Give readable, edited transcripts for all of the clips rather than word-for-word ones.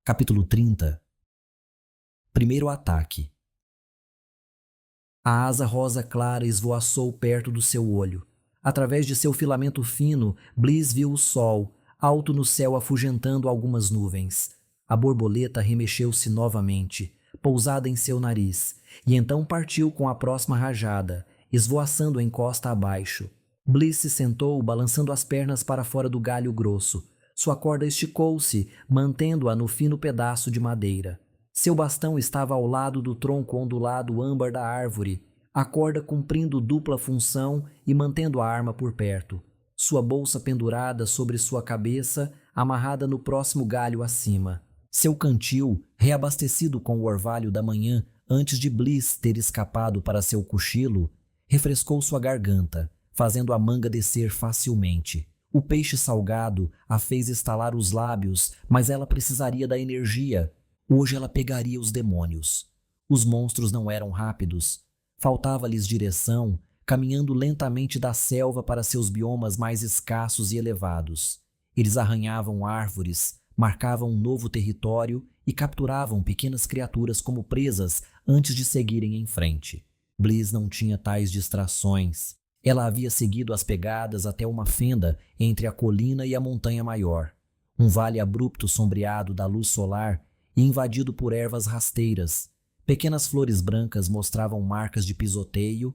Capítulo 30. Primeiro ataque. A asa rosa clara esvoaçou perto do seu olho. Através de seu filamento fino, Bliss viu o sol, alto no céu afugentando algumas nuvens. A borboleta remexeu-se novamente, pousada em seu nariz, e então partiu com a próxima rajada, esvoaçando em costa abaixo. Bliss se sentou, balançando as pernas para fora do galho grosso. Sua corda esticou-se, mantendo-a no fino pedaço de madeira. Seu bastão estava ao lado do tronco ondulado âmbar da árvore, a corda cumprindo dupla função e mantendo a arma por perto. Sua bolsa pendurada sobre sua cabeça, amarrada no próximo galho acima. Seu cantil, reabastecido com o orvalho da manhã antes de Bliss ter escapado para seu cochilo, refrescou sua garganta, fazendo a manga descer facilmente. O peixe salgado a fez estalar os lábios, mas ela precisaria da energia. Hoje ela pegaria os demônios. Os monstros não eram rápidos. Faltava-lhes direção, caminhando lentamente da selva para seus biomas mais escassos e elevados. Eles arranhavam árvores, marcavam um novo território e capturavam pequenas criaturas como presas antes de seguirem em frente. Bliss não tinha tais distrações. Ela havia seguido as pegadas até uma fenda entre a colina e a montanha maior. Um vale abrupto sombreado da luz solar e invadido por ervas rasteiras. Pequenas flores brancas mostravam marcas de pisoteio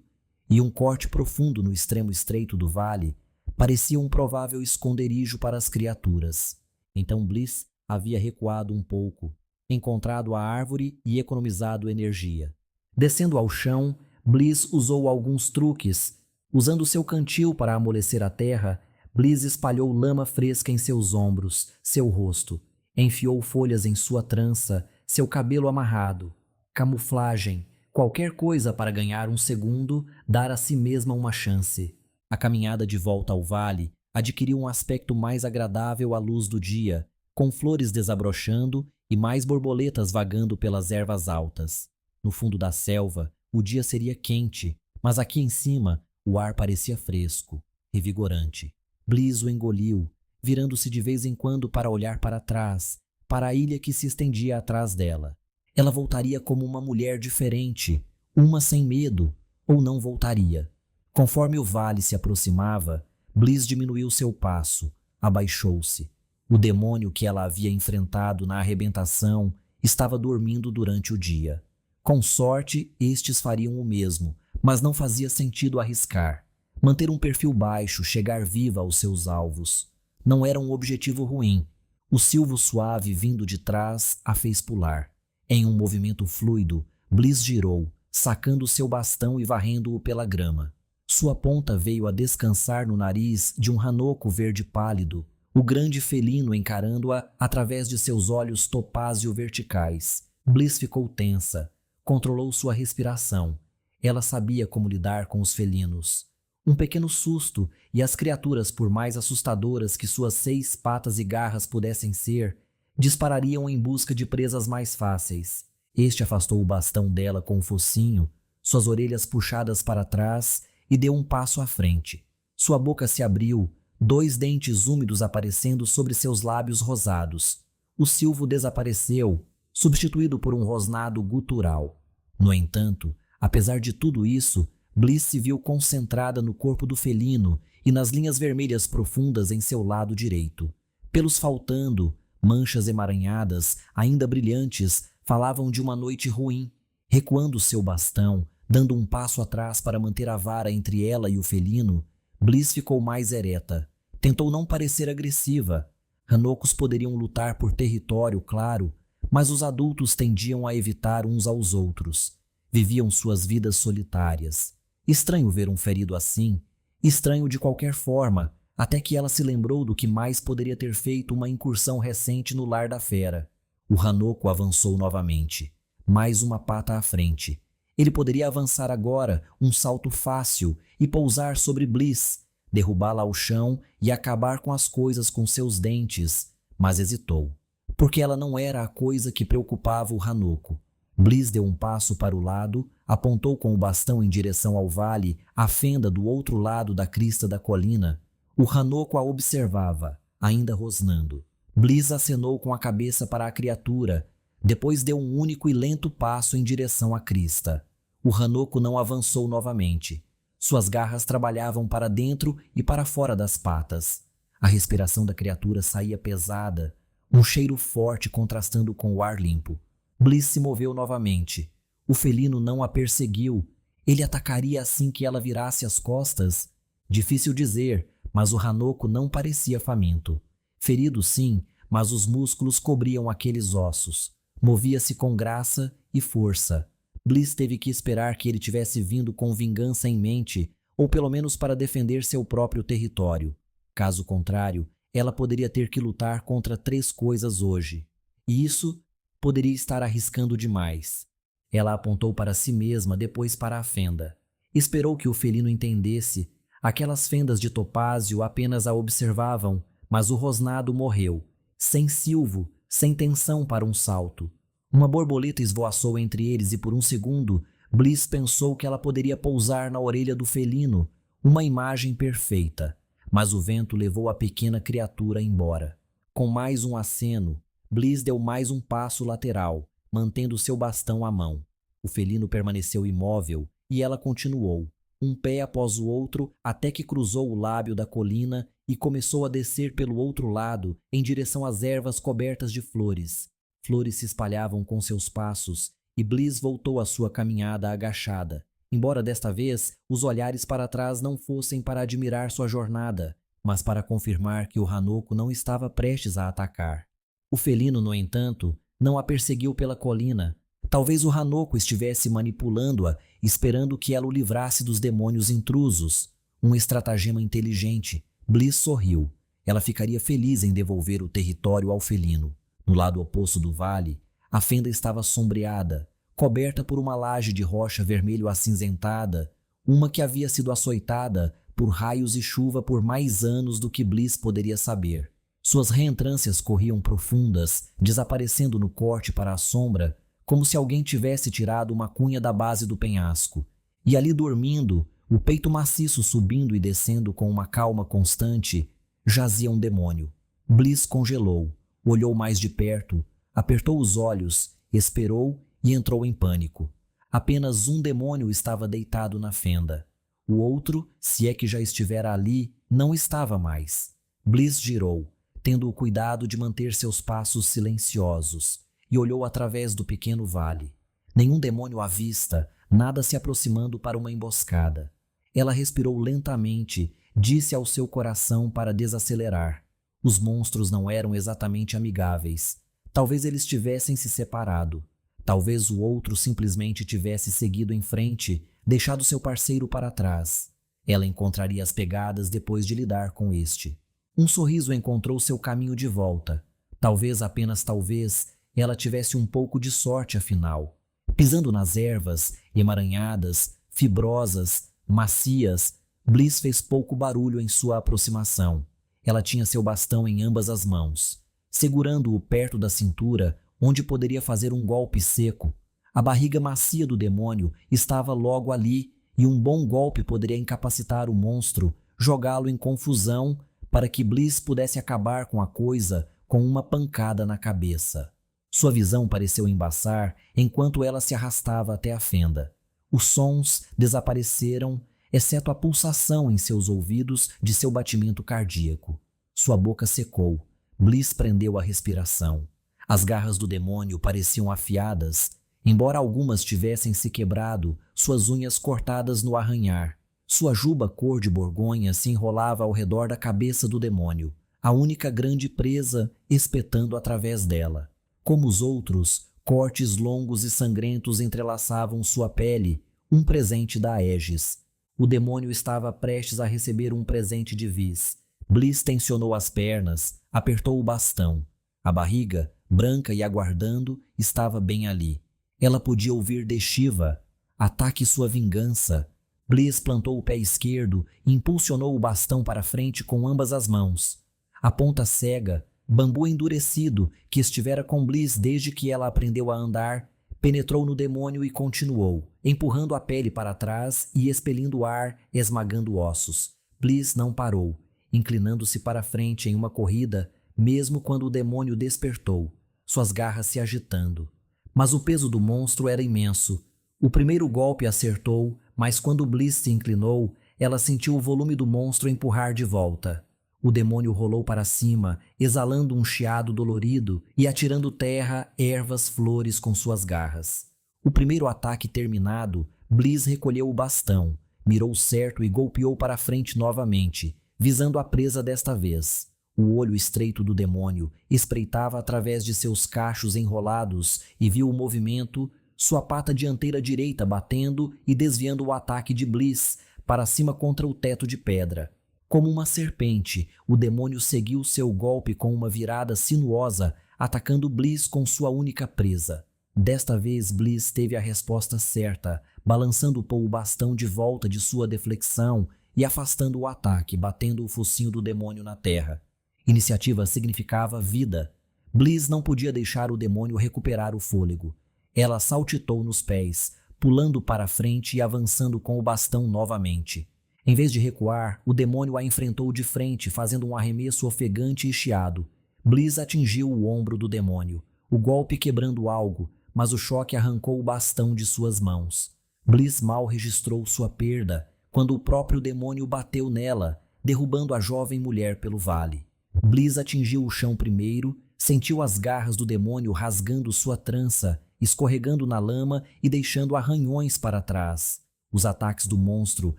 e um corte profundo no extremo estreito do vale parecia um provável esconderijo para as criaturas. Então Bliss havia recuado um pouco, encontrado a árvore e economizado energia. Descendo ao chão, Bliss usou alguns truques. Usando seu cantil para amolecer a terra, Bliss espalhou lama fresca em seus ombros, seu rosto. Enfiou folhas em sua trança, seu cabelo amarrado. Camuflagem, qualquer coisa para ganhar um segundo, dar a si mesma uma chance. A caminhada de volta ao vale adquiriu um aspecto mais agradável à luz do dia, com flores desabrochando e mais borboletas vagando pelas ervas altas. No fundo da selva, o dia seria quente, mas aqui em cima, o ar parecia fresco, revigorante. Bliss o engoliu, virando-se de vez em quando para olhar para trás, para a ilha que se estendia atrás dela. Ela voltaria como uma mulher diferente, uma sem medo, ou não voltaria. Conforme o vale se aproximava, Bliss diminuiu seu passo, abaixou-se. O demônio que ela havia enfrentado na arrebentação estava dormindo durante o dia. Com sorte, estes fariam o mesmo, mas não fazia sentido arriscar. Manter um perfil baixo, chegar viva aos seus alvos. Não era um objetivo ruim. O silvo suave vindo de trás a fez pular. Em um movimento fluido, Bliss girou, sacando seu bastão e varrendo-o pela grama. Sua ponta veio a descansar no nariz de um ranoco verde pálido, o grande felino encarando-a através de seus olhos topázio verticais. Bliss ficou tensa, controlou sua respiração. Ela sabia como lidar com os felinos. Um pequeno susto e as criaturas, por mais assustadoras que suas 6 patas e garras pudessem ser, disparariam em busca de presas mais fáceis. Este afastou o bastão dela com o focinho, suas orelhas puxadas para trás, e deu um passo à frente. Sua boca se abriu, 2 dentes úmidos aparecendo sobre seus lábios rosados. O silvo desapareceu, substituído por um rosnado gutural. No entanto, apesar de tudo isso, Bliss se viu concentrada no corpo do felino e nas linhas vermelhas profundas em seu lado direito. Pelos faltando, manchas emaranhadas, ainda brilhantes, falavam de uma noite ruim. Recuando seu bastão, dando um passo atrás para manter a vara entre ela e o felino, Bliss ficou mais ereta. Tentou não parecer agressiva. Ranocos poderiam lutar por território, claro, mas os adultos tendiam a evitar uns aos outros. Viviam suas vidas solitárias. Estranho ver um ferido assim, estranho de qualquer forma, até que ela se lembrou do que mais poderia ter feito uma incursão recente no lar da fera. O ranoco avançou novamente, mais uma pata à frente. Ele poderia avançar agora, um salto fácil, e pousar sobre Bliss, derrubá-la ao chão e acabar com as coisas com seus dentes, mas hesitou, porque ela não era a coisa que preocupava o ranoco. Bliss deu um passo para o lado, apontou com o bastão em direção ao vale, à fenda do outro lado da crista da colina. O ranoco a observava, ainda rosnando. Bliss acenou com a cabeça para a criatura, depois deu um único e lento passo em direção à crista. O Hanoko não avançou novamente. Suas garras trabalhavam para dentro e para fora das patas. A respiração da criatura saía pesada, um cheiro forte contrastando com o ar limpo. Bliss se moveu novamente. O felino não a perseguiu. Ele atacaria assim que ela virasse as costas? Difícil dizer, mas o Hanoko não parecia faminto. Ferido sim, mas os músculos cobriam aqueles ossos. Movia-se com graça e força. Bliss teve que esperar que ele tivesse vindo com vingança em mente, ou pelo menos para defender seu próprio território. Caso contrário, ela poderia ter que lutar contra 3 coisas hoje. E isso poderia estar arriscando demais. Ela apontou para si mesma, depois para a fenda. Esperou que o felino entendesse. Aquelas fendas de topázio apenas a observavam, mas o rosnado morreu, sem silvo, sem tensão para um salto. Uma borboleta esvoaçou entre eles e por um segundo, Bliss pensou que ela poderia pousar na orelha do felino, uma imagem perfeita. Mas o vento levou a pequena criatura embora. Com mais um aceno, Bliss deu mais um passo lateral, mantendo seu bastão à mão. O felino permaneceu imóvel e ela continuou, um pé após o outro, até que cruzou o lábio da colina e começou a descer pelo outro lado, em direção às ervas cobertas de flores. Flores se espalhavam com seus passos e Bliss voltou à sua caminhada agachada, embora desta vez os olhares para trás não fossem para admirar sua jornada, mas para confirmar que o Hanoko não estava prestes a atacar. O felino, no entanto, não a perseguiu pela colina. Talvez o Hanoko estivesse manipulando-a, esperando que ela o livrasse dos demônios intrusos. Um estratagema inteligente. Bliss sorriu. Ela ficaria feliz em devolver o território ao felino. No lado oposto do vale, a fenda estava sombreada, coberta por uma laje de rocha vermelho acinzentada, uma que havia sido açoitada por raios e chuva por mais anos do que Bliss poderia saber. Suas reentrâncias corriam profundas, desaparecendo no corte para a sombra, como se alguém tivesse tirado uma cunha da base do penhasco. E ali dormindo, o peito maciço subindo e descendo com uma calma constante, jazia um demônio. Bliss congelou. Olhou mais de perto, apertou os olhos, esperou e entrou em pânico. Apenas um demônio estava deitado na fenda. O outro, se é que já estivera ali, não estava mais. Bliss girou, tendo o cuidado de manter seus passos silenciosos, e olhou através do pequeno vale. Nenhum demônio à vista, nada se aproximando para uma emboscada. Ela respirou lentamente, disse ao seu coração para desacelerar. Os monstros não eram exatamente amigáveis. Talvez eles tivessem se separado. Talvez o outro simplesmente tivesse seguido em frente, deixado seu parceiro para trás. Ela encontraria as pegadas depois de lidar com este. Um sorriso encontrou seu caminho de volta. Talvez, apenas talvez, ela tivesse um pouco de sorte afinal. Pisando nas ervas, emaranhadas, fibrosas, macias, Bliss fez pouco barulho em sua aproximação. Ela tinha seu bastão em ambas as mãos, segurando-o perto da cintura, onde poderia fazer um golpe seco. A barriga macia do demônio estava logo ali, e um bom golpe poderia incapacitar o monstro, jogá-lo em confusão, para que Bliss pudesse acabar com a coisa com uma pancada na cabeça. Sua visão pareceu embaçar enquanto ela se arrastava até a fenda. Os sons desapareceram, exceto a pulsação em seus ouvidos de seu batimento cardíaco. Sua boca secou. Bliss prendeu a respiração. As garras do demônio pareciam afiadas. Embora algumas tivessem se quebrado, suas unhas cortadas no arranhar. Sua juba cor de borgonha se enrolava ao redor da cabeça do demônio, a única grande presa espetando através dela. Como os outros, cortes longos e sangrentos entrelaçavam sua pele, um presente da Aegis. O demônio estava prestes a receber um presente de Vis. Bliss tensionou as pernas, apertou o bastão. A barriga, branca e aguardando, estava bem ali. Ela podia ouvir de Shiva: ataque sua vingança. Bliss plantou o pé esquerdo e impulsionou o bastão para frente com ambas as mãos. A ponta cega, bambu endurecido, que estivera com Bliss desde que ela aprendeu a andar, penetrou no demônio e continuou, empurrando a pele para trás e expelindo o ar, esmagando ossos. Bliss não parou, inclinando-se para frente em uma corrida, mesmo quando o demônio despertou, suas garras se agitando. Mas o peso do monstro era imenso. O primeiro golpe acertou, mas quando Bliss se inclinou, ela sentiu o volume do monstro empurrar de volta. O demônio rolou para cima, exalando um chiado dolorido e atirando terra, ervas, flores com suas garras. O primeiro ataque terminado, Bliss recolheu o bastão, mirou certo e golpeou para frente novamente, visando a presa desta vez. O olho estreito do demônio espreitava através de seus cachos enrolados e viu o movimento, sua pata dianteira direita batendo e desviando o ataque de Bliss para cima contra o teto de pedra. Como uma serpente, o demônio seguiu seu golpe com uma virada sinuosa, atacando Bliss com sua única presa. Desta vez, Bliss teve a resposta certa, balançando o bastão de volta de sua deflexão e afastando o ataque, batendo o focinho do demônio na terra. Iniciativa significava vida. Bliss não podia deixar o demônio recuperar o fôlego. Ela saltitou nos pés, pulando para frente e avançando com o bastão novamente. Em vez de recuar, o demônio a enfrentou de frente, fazendo um arremesso ofegante e chiado. Bliss atingiu o ombro do demônio, o golpe quebrando algo, mas o choque arrancou o bastão de suas mãos. Bliss mal registrou sua perda quando o próprio demônio bateu nela, derrubando a jovem mulher pelo vale. Bliss atingiu o chão primeiro, sentiu as garras do demônio rasgando sua trança, escorregando na lama e deixando arranhões para trás. Os ataques do monstro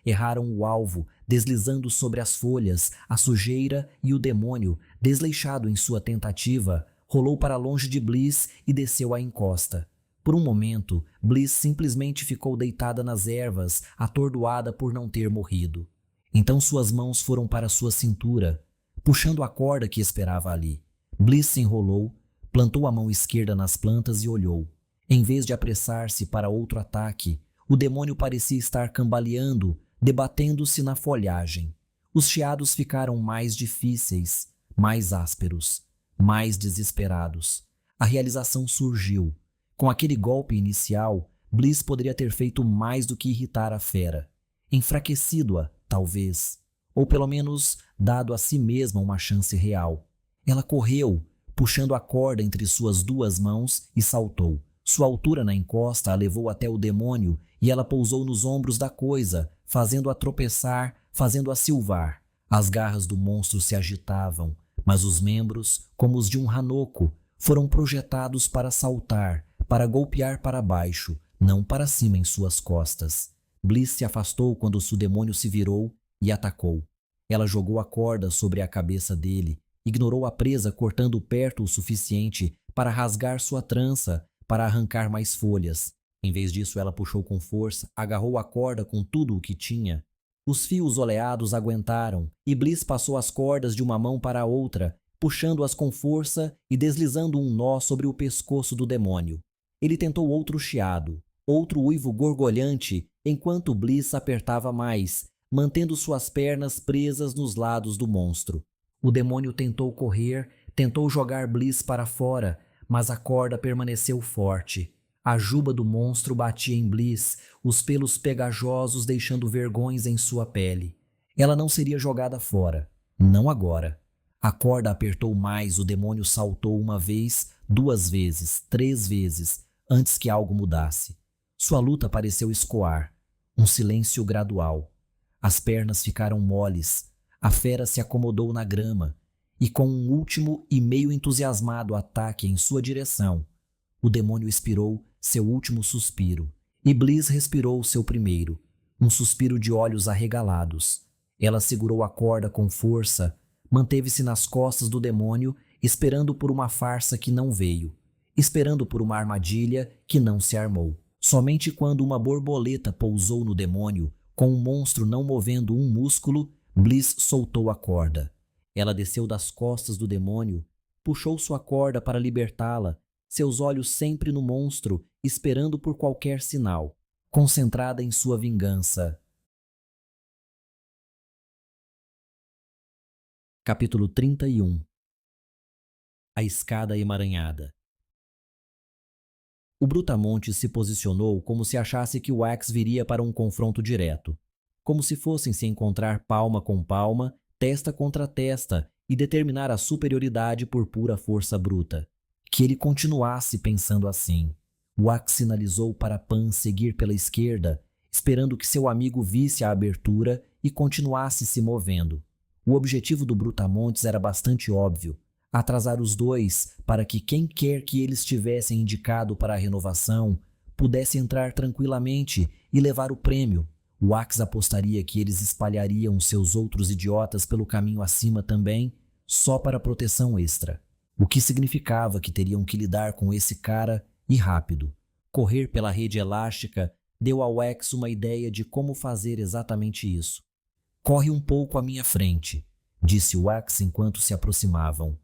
erraram o alvo, deslizando sobre as folhas, a sujeira e o demônio, desleixado em sua tentativa, rolou para longe de Bliss e desceu a encosta. Por um momento, Bliss simplesmente ficou deitada nas ervas, atordoada por não ter morrido. Então suas mãos foram para sua cintura, puxando a corda que esperava ali. Bliss se enrolou, plantou a mão esquerda nas plantas e olhou. Em vez de apressar-se para outro ataque, o demônio parecia estar cambaleando, debatendo-se na folhagem. Os chiados ficaram mais difíceis, mais ásperos, mais desesperados. A realização surgiu. Com aquele golpe inicial, Bliss poderia ter feito mais do que irritar a fera. Enfraquecido-a, talvez. Ou pelo menos dado a si mesma uma chance real. Ela correu, puxando a corda entre suas duas mãos e saltou. Sua altura na encosta a levou até o demônio e ela pousou nos ombros da coisa, fazendo-a tropeçar, fazendo-a silvar. As garras do monstro se agitavam, mas os membros, como os de um ranoco, foram projetados para saltar, para golpear para baixo, não para cima em suas costas. Bliss se afastou quando o demônio se virou e atacou. Ela jogou a corda sobre a cabeça dele, ignorou a presa cortando perto o suficiente para rasgar sua trança, para arrancar mais folhas. Em vez disso, ela puxou com força, agarrou a corda com tudo o que tinha. Os fios oleados aguentaram, e Bliss passou as cordas de uma mão para a outra, puxando-as com força e deslizando um nó sobre o pescoço do demônio. Ele tentou outro chiado, outro uivo gorgolhante, enquanto Bliss apertava mais, mantendo suas pernas presas nos lados do monstro. O demônio tentou correr, tentou jogar Bliss para fora, mas a corda permaneceu forte. A juba do monstro batia em Bliss, os pelos pegajosos deixando vergões em sua pele. Ela não seria jogada fora. Não agora. A corda apertou mais, o demônio saltou uma vez, 2 vezes, 3 vezes, antes que algo mudasse. Sua luta pareceu escoar. Um silêncio gradual. As pernas ficaram moles. A fera se acomodou na grama. E com um último e meio entusiasmado ataque em sua direção, o demônio expirou seu último suspiro, e Bliss respirou seu primeiro, um suspiro de olhos arregalados. Ela segurou a corda com força, manteve-se nas costas do demônio, esperando por uma farsa que não veio, esperando por uma armadilha que não se armou. Somente quando uma borboleta pousou no demônio, com o monstro não movendo um músculo, Bliss soltou a corda. Ela desceu das costas do demônio, puxou sua corda para libertá-la, seus olhos sempre no monstro, esperando por qualquer sinal, concentrada em sua vingança. Capítulo 31. A escada emaranhada. O Brutamontes se posicionou como se achasse que o Axe viria para um confronto direto, como se fossem se encontrar palma com palma, testa contra testa, e determinar a superioridade por pura força bruta. Que ele continuasse pensando assim. Wax sinalizou para Pan seguir pela esquerda, esperando que seu amigo visse a abertura e continuasse se movendo. O objetivo do Brutamontes era bastante óbvio: atrasar os dois para que quem quer que eles tivessem indicado para a renovação pudesse entrar tranquilamente e levar o prêmio. Wax apostaria que eles espalhariam seus outros idiotas pelo caminho acima também, só para proteção extra. O que significava que teriam que lidar com esse cara e rápido. Correr pela rede elástica deu a Wax uma ideia de como fazer exatamente isso. "Corre um pouco à minha frente", disse Wax enquanto se aproximavam.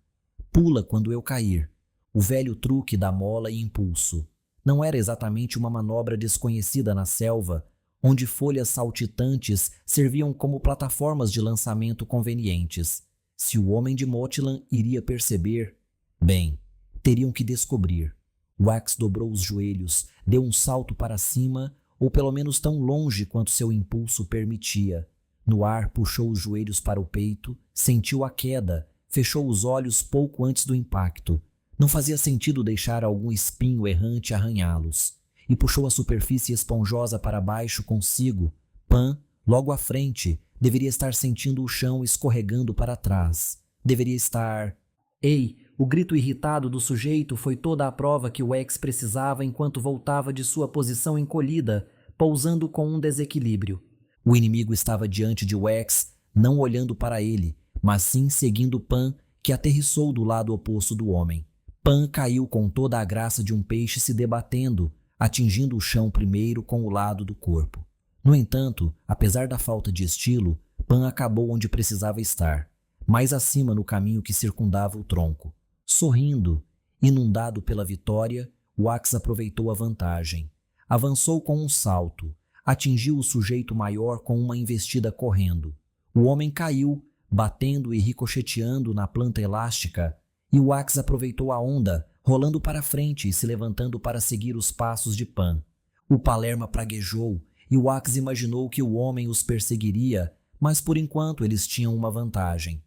"Pula quando eu cair." O velho truque da mola e impulso. Não era exatamente uma manobra desconhecida na selva, onde folhas saltitantes serviam como plataformas de lançamento convenientes. Se o homem de Motilan iria perceber, bem, teriam que descobrir. Wax dobrou os joelhos, deu um salto para cima, ou pelo menos tão longe quanto seu impulso permitia. No ar, puxou os joelhos para o peito, sentiu a queda, fechou os olhos pouco antes do impacto. Não fazia sentido deixar algum espinho errante arranhá-los. E puxou a superfície esponjosa para baixo consigo. Pan, logo à frente, deveria estar sentindo o chão escorregando para trás. Deveria estar... Ei! O grito irritado do sujeito foi toda a prova que o Wax precisava enquanto voltava de sua posição encolhida, pousando com um desequilíbrio. O inimigo estava diante de Wax, não olhando para ele, mas sim seguindo Pan, que aterrissou do lado oposto do homem. Pan caiu com toda a graça de um peixe se debatendo, atingindo o chão primeiro com o lado do corpo. No entanto, apesar da falta de estilo, Pan acabou onde precisava estar, mais acima no caminho que circundava o tronco. Sorrindo, inundado pela vitória, Wax aproveitou a vantagem. Avançou com um salto, atingiu o sujeito maior com uma investida correndo. O homem caiu, batendo e ricocheteando na planta elástica, e Wax aproveitou a onda, rolando para frente e se levantando para seguir os passos de Pan. O Palerma praguejou, e Wax imaginou que o homem os perseguiria, mas por enquanto eles tinham uma vantagem.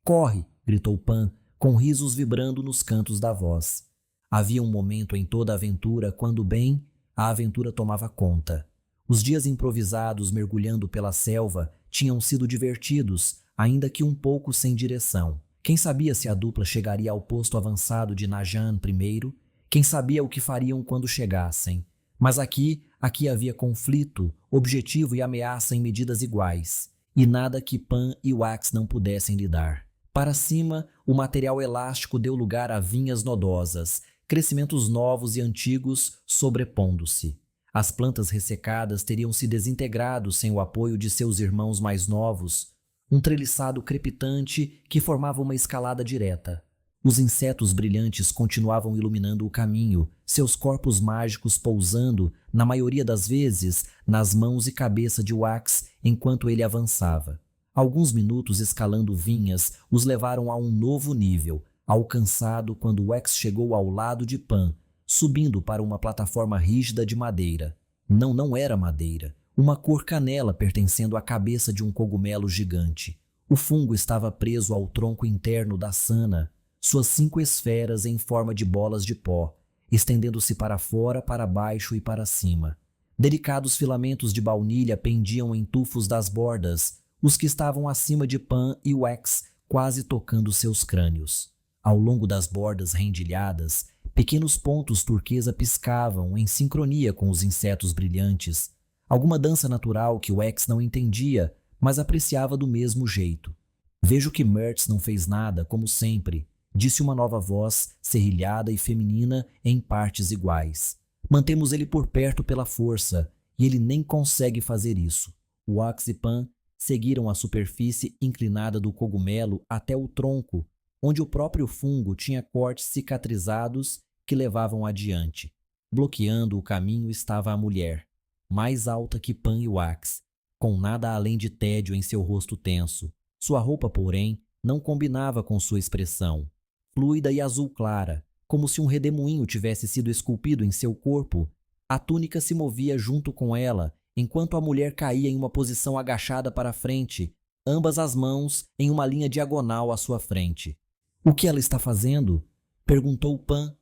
"Corre!" gritou Pan, com risos vibrando nos cantos da voz. Havia um momento em toda a aventura quando, bem, a aventura tomava conta. Os dias improvisados mergulhando pela selva tinham sido divertidos, ainda que um pouco sem direção. Quem sabia se a dupla chegaria ao posto avançado de Najan primeiro? Quem sabia o que fariam quando chegassem? Mas aqui havia conflito, objetivo e ameaça em medidas iguais, e nada que Pan e Wax não pudessem lidar. Para cima, o material elástico deu lugar a vinhas nodosas, crescimentos novos e antigos sobrepondo-se. As plantas ressecadas teriam se desintegrado sem o apoio de seus irmãos mais novos, um treliçado crepitante que formava uma escalada direta. Os insetos brilhantes continuavam iluminando o caminho, seus corpos mágicos pousando, na maioria das vezes, nas mãos e cabeça de Wax enquanto ele avançava. Alguns minutos escalando vinhas os levaram a um novo nível, alcançado quando Wax chegou ao lado de Pan, subindo para uma plataforma rígida de madeira. Não era madeira, uma cor canela pertencendo à cabeça de um cogumelo gigante. O fungo estava preso ao tronco interno da sana, suas 5 esferas em forma de bolas de pó, estendendo-se para fora, para baixo e para cima. Delicados filamentos de baunilha pendiam em tufos das bordas, os que estavam acima de Pan e Wax quase tocando seus crânios. Ao longo das bordas rendilhadas, pequenos pontos turquesa piscavam em sincronia com os insetos brilhantes, alguma dança natural que Wax não entendia, mas apreciava do mesmo jeito. "Vejo que Mertz não fez nada, como sempre", disse uma nova voz, serrilhada e feminina em partes iguais. "Mantemos ele por perto pela força, e ele nem consegue fazer isso." Wax e Pan seguiram a superfície inclinada do cogumelo até o tronco, onde o próprio fungo tinha cortes cicatrizados que levavam adiante. Bloqueando o caminho estava a mulher, mais alta que Pan e Wax, com nada além de tédio em seu rosto tenso. Sua roupa, porém, não combinava com sua expressão. Fluida e azul clara, como se um redemoinho tivesse sido esculpido em seu corpo, a túnica se movia junto com ela, enquanto a mulher caía em uma posição agachada para frente, ambas as mãos em uma linha diagonal à sua frente. O que ela está fazendo? Perguntou Pan.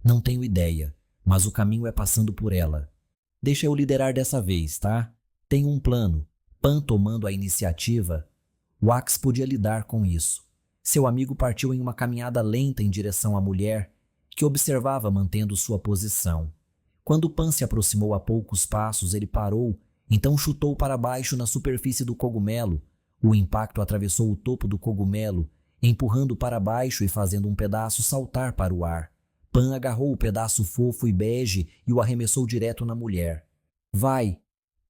Não tenho ideia, mas o caminho é passando por ela. Deixa eu liderar dessa vez, tá? Tenho um plano. Pan tomando a iniciativa. Wax podia lidar com isso. Seu amigo partiu em uma caminhada lenta em direção à mulher, que observava mantendo sua posição. Quando Pan se aproximou a poucos passos, ele parou, então chutou para baixo na superfície do cogumelo. O impacto atravessou o topo do cogumelo, empurrando para baixo e fazendo um pedaço saltar para o ar. Pan agarrou o pedaço fofo e bege e o arremessou direto na mulher. Vai!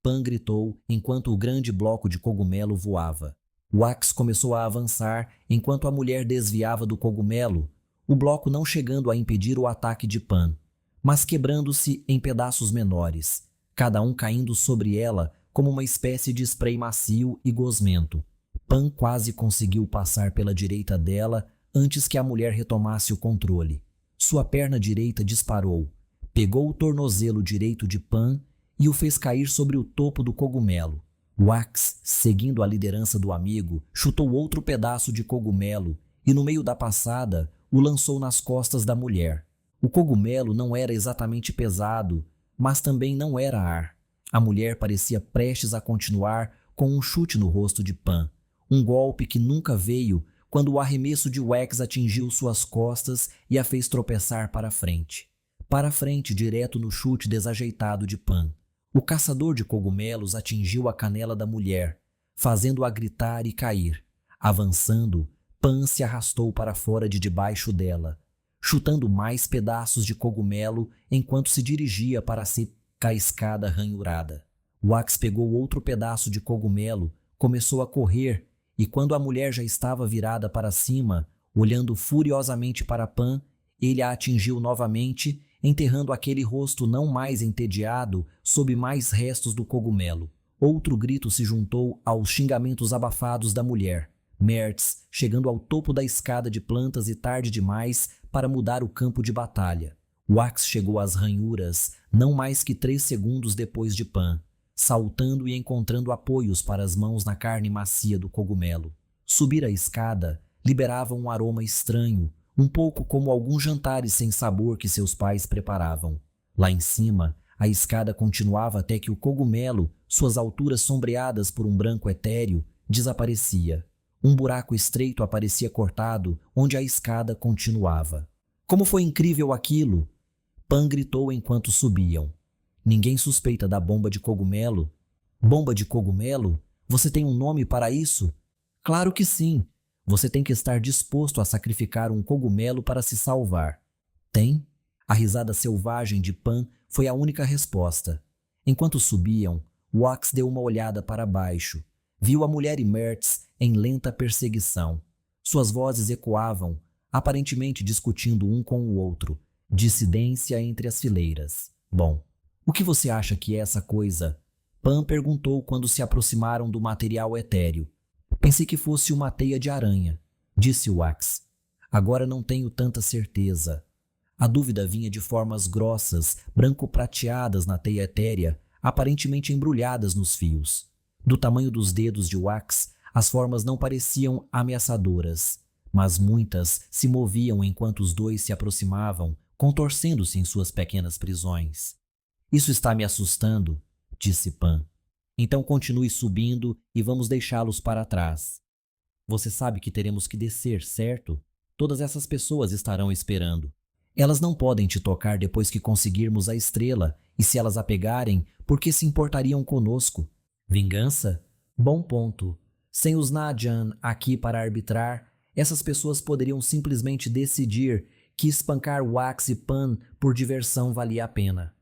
Pan gritou enquanto o grande bloco de cogumelo voava. Wax começou a avançar enquanto a mulher desviava do cogumelo, o bloco não chegando a impedir o ataque de Pan, mas quebrando-se em pedaços menores, cada um caindo sobre ela como uma espécie de spray macio e gosmento. Pan quase conseguiu passar pela direita dela antes que a mulher retomasse o controle. Sua perna direita disparou, pegou o tornozelo direito de Pan e o fez cair sobre o topo do cogumelo. Wax, seguindo a liderança do amigo, chutou outro pedaço de cogumelo e, no meio da passada, o lançou nas costas da mulher. O cogumelo não era exatamente pesado, mas também não era ar. A mulher parecia prestes a continuar com um chute no rosto de Pan, um golpe que nunca veio quando o arremesso de Wax atingiu suas costas e a fez tropeçar para frente. Para frente, direto no chute desajeitado de Pan. O caçador de cogumelos atingiu a canela da mulher, fazendo-a gritar e cair. Avançando, Pan se arrastou para fora de debaixo dela, chutando mais pedaços de cogumelo enquanto se dirigia para a seca escada ranhurada. Wax pegou outro pedaço de cogumelo, começou a correr e quando a mulher já estava virada para cima, olhando furiosamente para Pan, ele a atingiu novamente, enterrando aquele rosto não mais entediado sob mais restos do cogumelo. Outro grito se juntou aos xingamentos abafados da mulher. Mertz, chegando ao topo da escada de plantas e tarde demais para mudar o campo de batalha. Wax chegou às ranhuras não mais que 3 segundos depois de Pan, saltando e encontrando apoios para as mãos na carne macia do cogumelo. Subir a escada liberava um aroma estranho, um pouco como alguns jantares sem sabor que seus pais preparavam. Lá em cima, a escada continuava até que o cogumelo, suas alturas sombreadas por um branco etéreo, desaparecia. Um buraco estreito aparecia cortado onde a escada continuava. Como foi incrível aquilo! Pan gritou enquanto subiam. Ninguém suspeita da bomba de cogumelo? Bomba de cogumelo? Você tem um nome para isso? Claro que sim! Você tem que estar disposto a sacrificar um cogumelo para se salvar. Tem? A risada selvagem de Pan foi a única resposta. Enquanto subiam, Wax deu uma olhada para baixo. Viu a mulher e Mertz em lenta perseguição. Suas vozes ecoavam, aparentemente discutindo um com o outro. Dissidência entre as fileiras. Bom, o que você acha que é essa coisa? Pan perguntou quando se aproximaram do material etéreo. Pensei que fosse uma teia de aranha, disse Wax. Agora não tenho tanta certeza. A dúvida vinha de formas grossas, branco-prateadas na teia etérea, aparentemente embrulhadas nos fios. Do tamanho dos dedos de Wax, as formas não pareciam ameaçadoras, mas muitas se moviam enquanto os dois se aproximavam, contorcendo-se em suas pequenas prisões. Isso está me assustando, disse Pan. Então continue subindo e vamos deixá-los para trás. Você sabe que teremos que descer, certo? Todas essas pessoas estarão esperando. Elas não podem te tocar depois que conseguirmos a estrela, e se elas a pegarem, por que se importariam conosco? Vingança? Bom ponto. Sem os Nadian aqui para arbitrar, essas pessoas poderiam simplesmente decidir que espancar Wax e Pan por diversão valia a pena.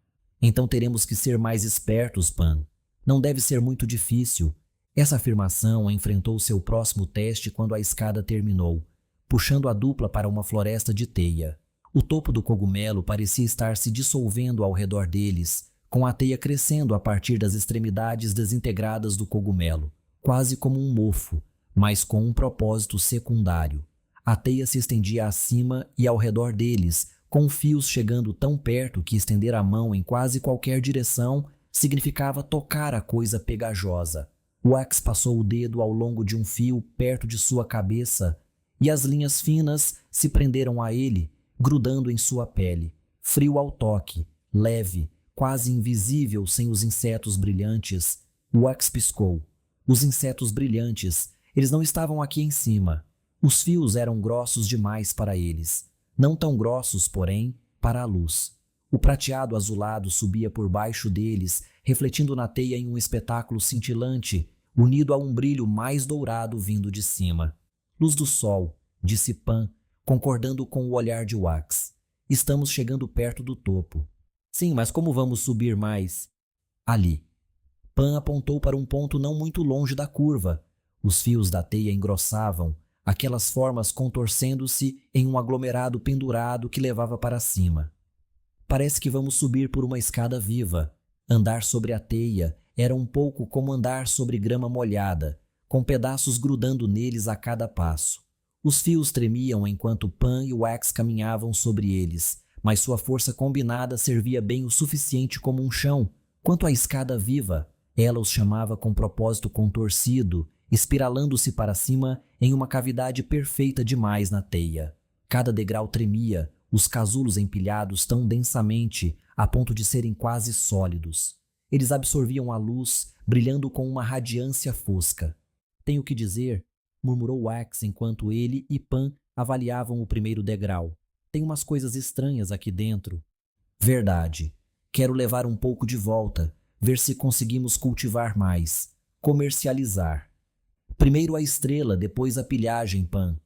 Então teremos que ser mais espertos, Pan. Não deve ser muito difícil. Essa afirmação enfrentou seu próximo teste quando a escada terminou, puxando a dupla para uma floresta de teia. O topo do cogumelo parecia estar se dissolvendo ao redor deles, com a teia crescendo a partir das extremidades desintegradas do cogumelo, quase como um mofo, mas com um propósito secundário. A teia se estendia acima e ao redor deles, com fios chegando tão perto que estender a mão em quase qualquer direção significava tocar a coisa pegajosa. Wax passou o dedo ao longo de um fio perto de sua cabeça e as linhas finas se prenderam a ele, grudando em sua pele. Frio ao toque, leve, quase invisível sem os insetos brilhantes, Wax piscou. Os insetos brilhantes, eles não estavam aqui em cima. Os fios eram grossos demais para eles. Não tão grossos, porém, para a luz. O prateado azulado subia por baixo deles, refletindo na teia em um espetáculo cintilante, unido a um brilho mais dourado vindo de cima. Luz do sol, disse Pan, concordando com o olhar de Wax. Estamos chegando perto do topo. Sim, mas como vamos subir mais? Ali. Pan apontou para um ponto não muito longe da curva. Os fios da teia engrossavam, aquelas formas contorcendo-se em um aglomerado pendurado que levava para cima. Parece que vamos subir por uma escada viva. Andar sobre a teia era um pouco como andar sobre grama molhada, com pedaços grudando neles a cada passo. Os fios tremiam enquanto Pan e Wax caminhavam sobre eles, mas sua força combinada servia bem o suficiente como um chão. Quanto à escada viva, ela os chamava com propósito contorcido, espiralando-se para cima em uma cavidade perfeita demais na teia. Cada degrau tremia, os casulos empilhados tão densamente a ponto de serem quase sólidos. Eles absorviam a luz, brilhando com uma radiância fosca. Tenho que dizer, murmurou Wax enquanto ele e Pan avaliavam o primeiro degrau. Tem umas coisas estranhas aqui dentro. Verdade. Quero levar um pouco de volta, ver se conseguimos cultivar mais, comercializar. Primeiro a estrela, depois a pilhagem, Pan.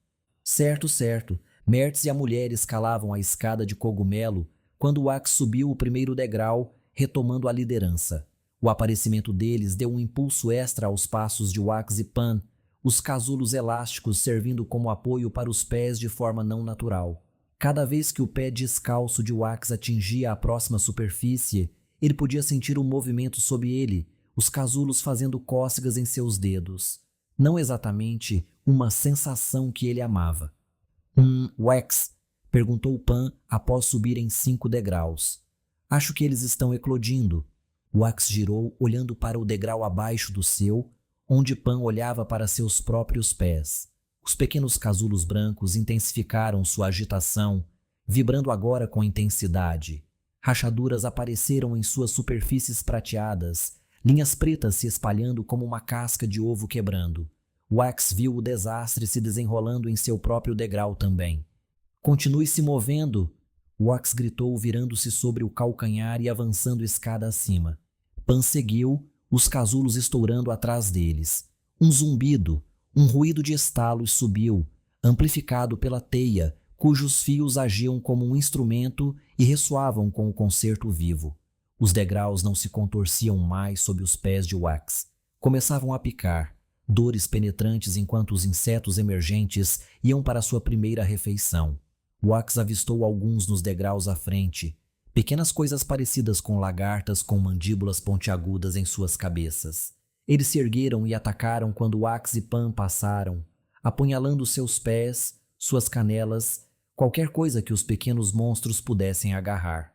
Certo, certo. Mertz e a mulher escalavam a escada de cogumelo quando Wax subiu o primeiro degrau, retomando a liderança. O aparecimento deles deu um impulso extra aos passos de Wax e Pan, os casulos elásticos servindo como apoio para os pés de forma não natural. Cada vez que o pé descalço de Wax atingia a próxima superfície, ele podia sentir um movimento sob ele, os casulos fazendo cócegas em seus dedos. Não exatamente uma sensação que ele amava. Wax, perguntou Pan após subirem 5 degraus. Acho que eles estão eclodindo. Wax girou, olhando para o degrau abaixo do seu, onde Pan olhava para seus próprios pés. Os pequenos casulos brancos intensificaram sua agitação, vibrando agora com intensidade. Rachaduras apareceram em suas superfícies prateadas, linhas pretas se espalhando como uma casca de ovo quebrando. Wax viu o desastre se desenrolando em seu próprio degrau também. Continue se movendo, Wax gritou, virando-se sobre o calcanhar e avançando escada acima. Pan seguiu, os casulos estourando atrás deles. Um zumbido, um ruído de estalos subiu, amplificado pela teia, cujos fios agiam como um instrumento e ressoavam com o concerto vivo. Os degraus não se contorciam mais sob os pés de Wax. Começavam a picar, dores penetrantes enquanto os insetos emergentes iam para sua primeira refeição. Wax avistou alguns nos degraus à frente, pequenas coisas parecidas com lagartas com mandíbulas pontiagudas em suas cabeças. Eles se ergueram e atacaram quando Wax e Pan passaram, apunhalando seus pés, suas canelas, qualquer coisa que os pequenos monstros pudessem agarrar.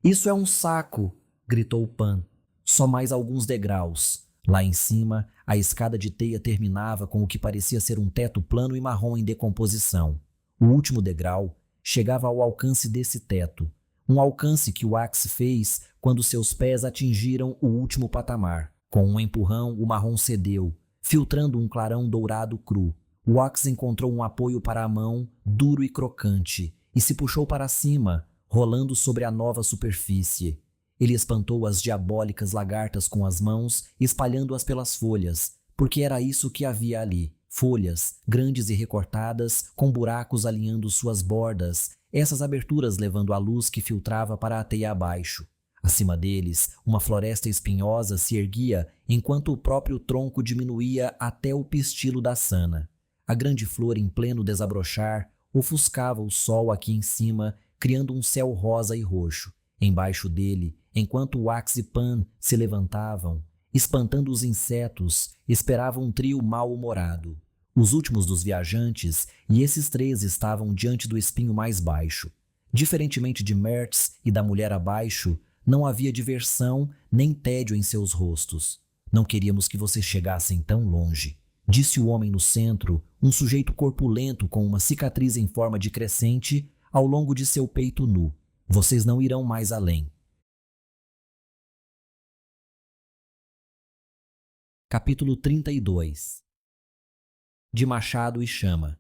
Isso é um saco, gritou Pan. Só mais alguns degraus. Lá em cima, a escada de teia terminava com o que parecia ser um teto plano e marrom em decomposição. O último degrau chegava ao alcance desse teto, um alcance que Wax fez quando seus pés atingiram o último patamar. Com um empurrão, o marrom cedeu, filtrando um clarão dourado cru. Wax encontrou um apoio para a mão, duro e crocante, e se puxou para cima, rolando sobre a nova superfície. Ele espantou as diabólicas lagartas com as mãos, espalhando-as pelas folhas, porque era isso que havia ali. Folhas, grandes e recortadas, com buracos alinhando suas bordas, essas aberturas levando a luz que filtrava para a teia abaixo. Acima deles, uma floresta espinhosa se erguia enquanto o próprio tronco diminuía até o pistilo da sana. A grande flor em pleno desabrochar ofuscava o sol aqui em cima, criando um céu rosa e roxo. Embaixo dele, enquanto Wax e Pan se levantavam, espantando os insetos, esperava um trio mal-humorado. Os últimos dos viajantes, e esses 3 estavam diante do espinho mais baixo. Diferentemente de Mertz e da mulher abaixo, não havia diversão nem tédio em seus rostos. Não queríamos que vocês chegassem tão longe, disse o homem no centro, um sujeito corpulento com uma cicatriz em forma de crescente ao longo de seu peito nu. Vocês não irão mais além. Capítulo 32. De machado e chama.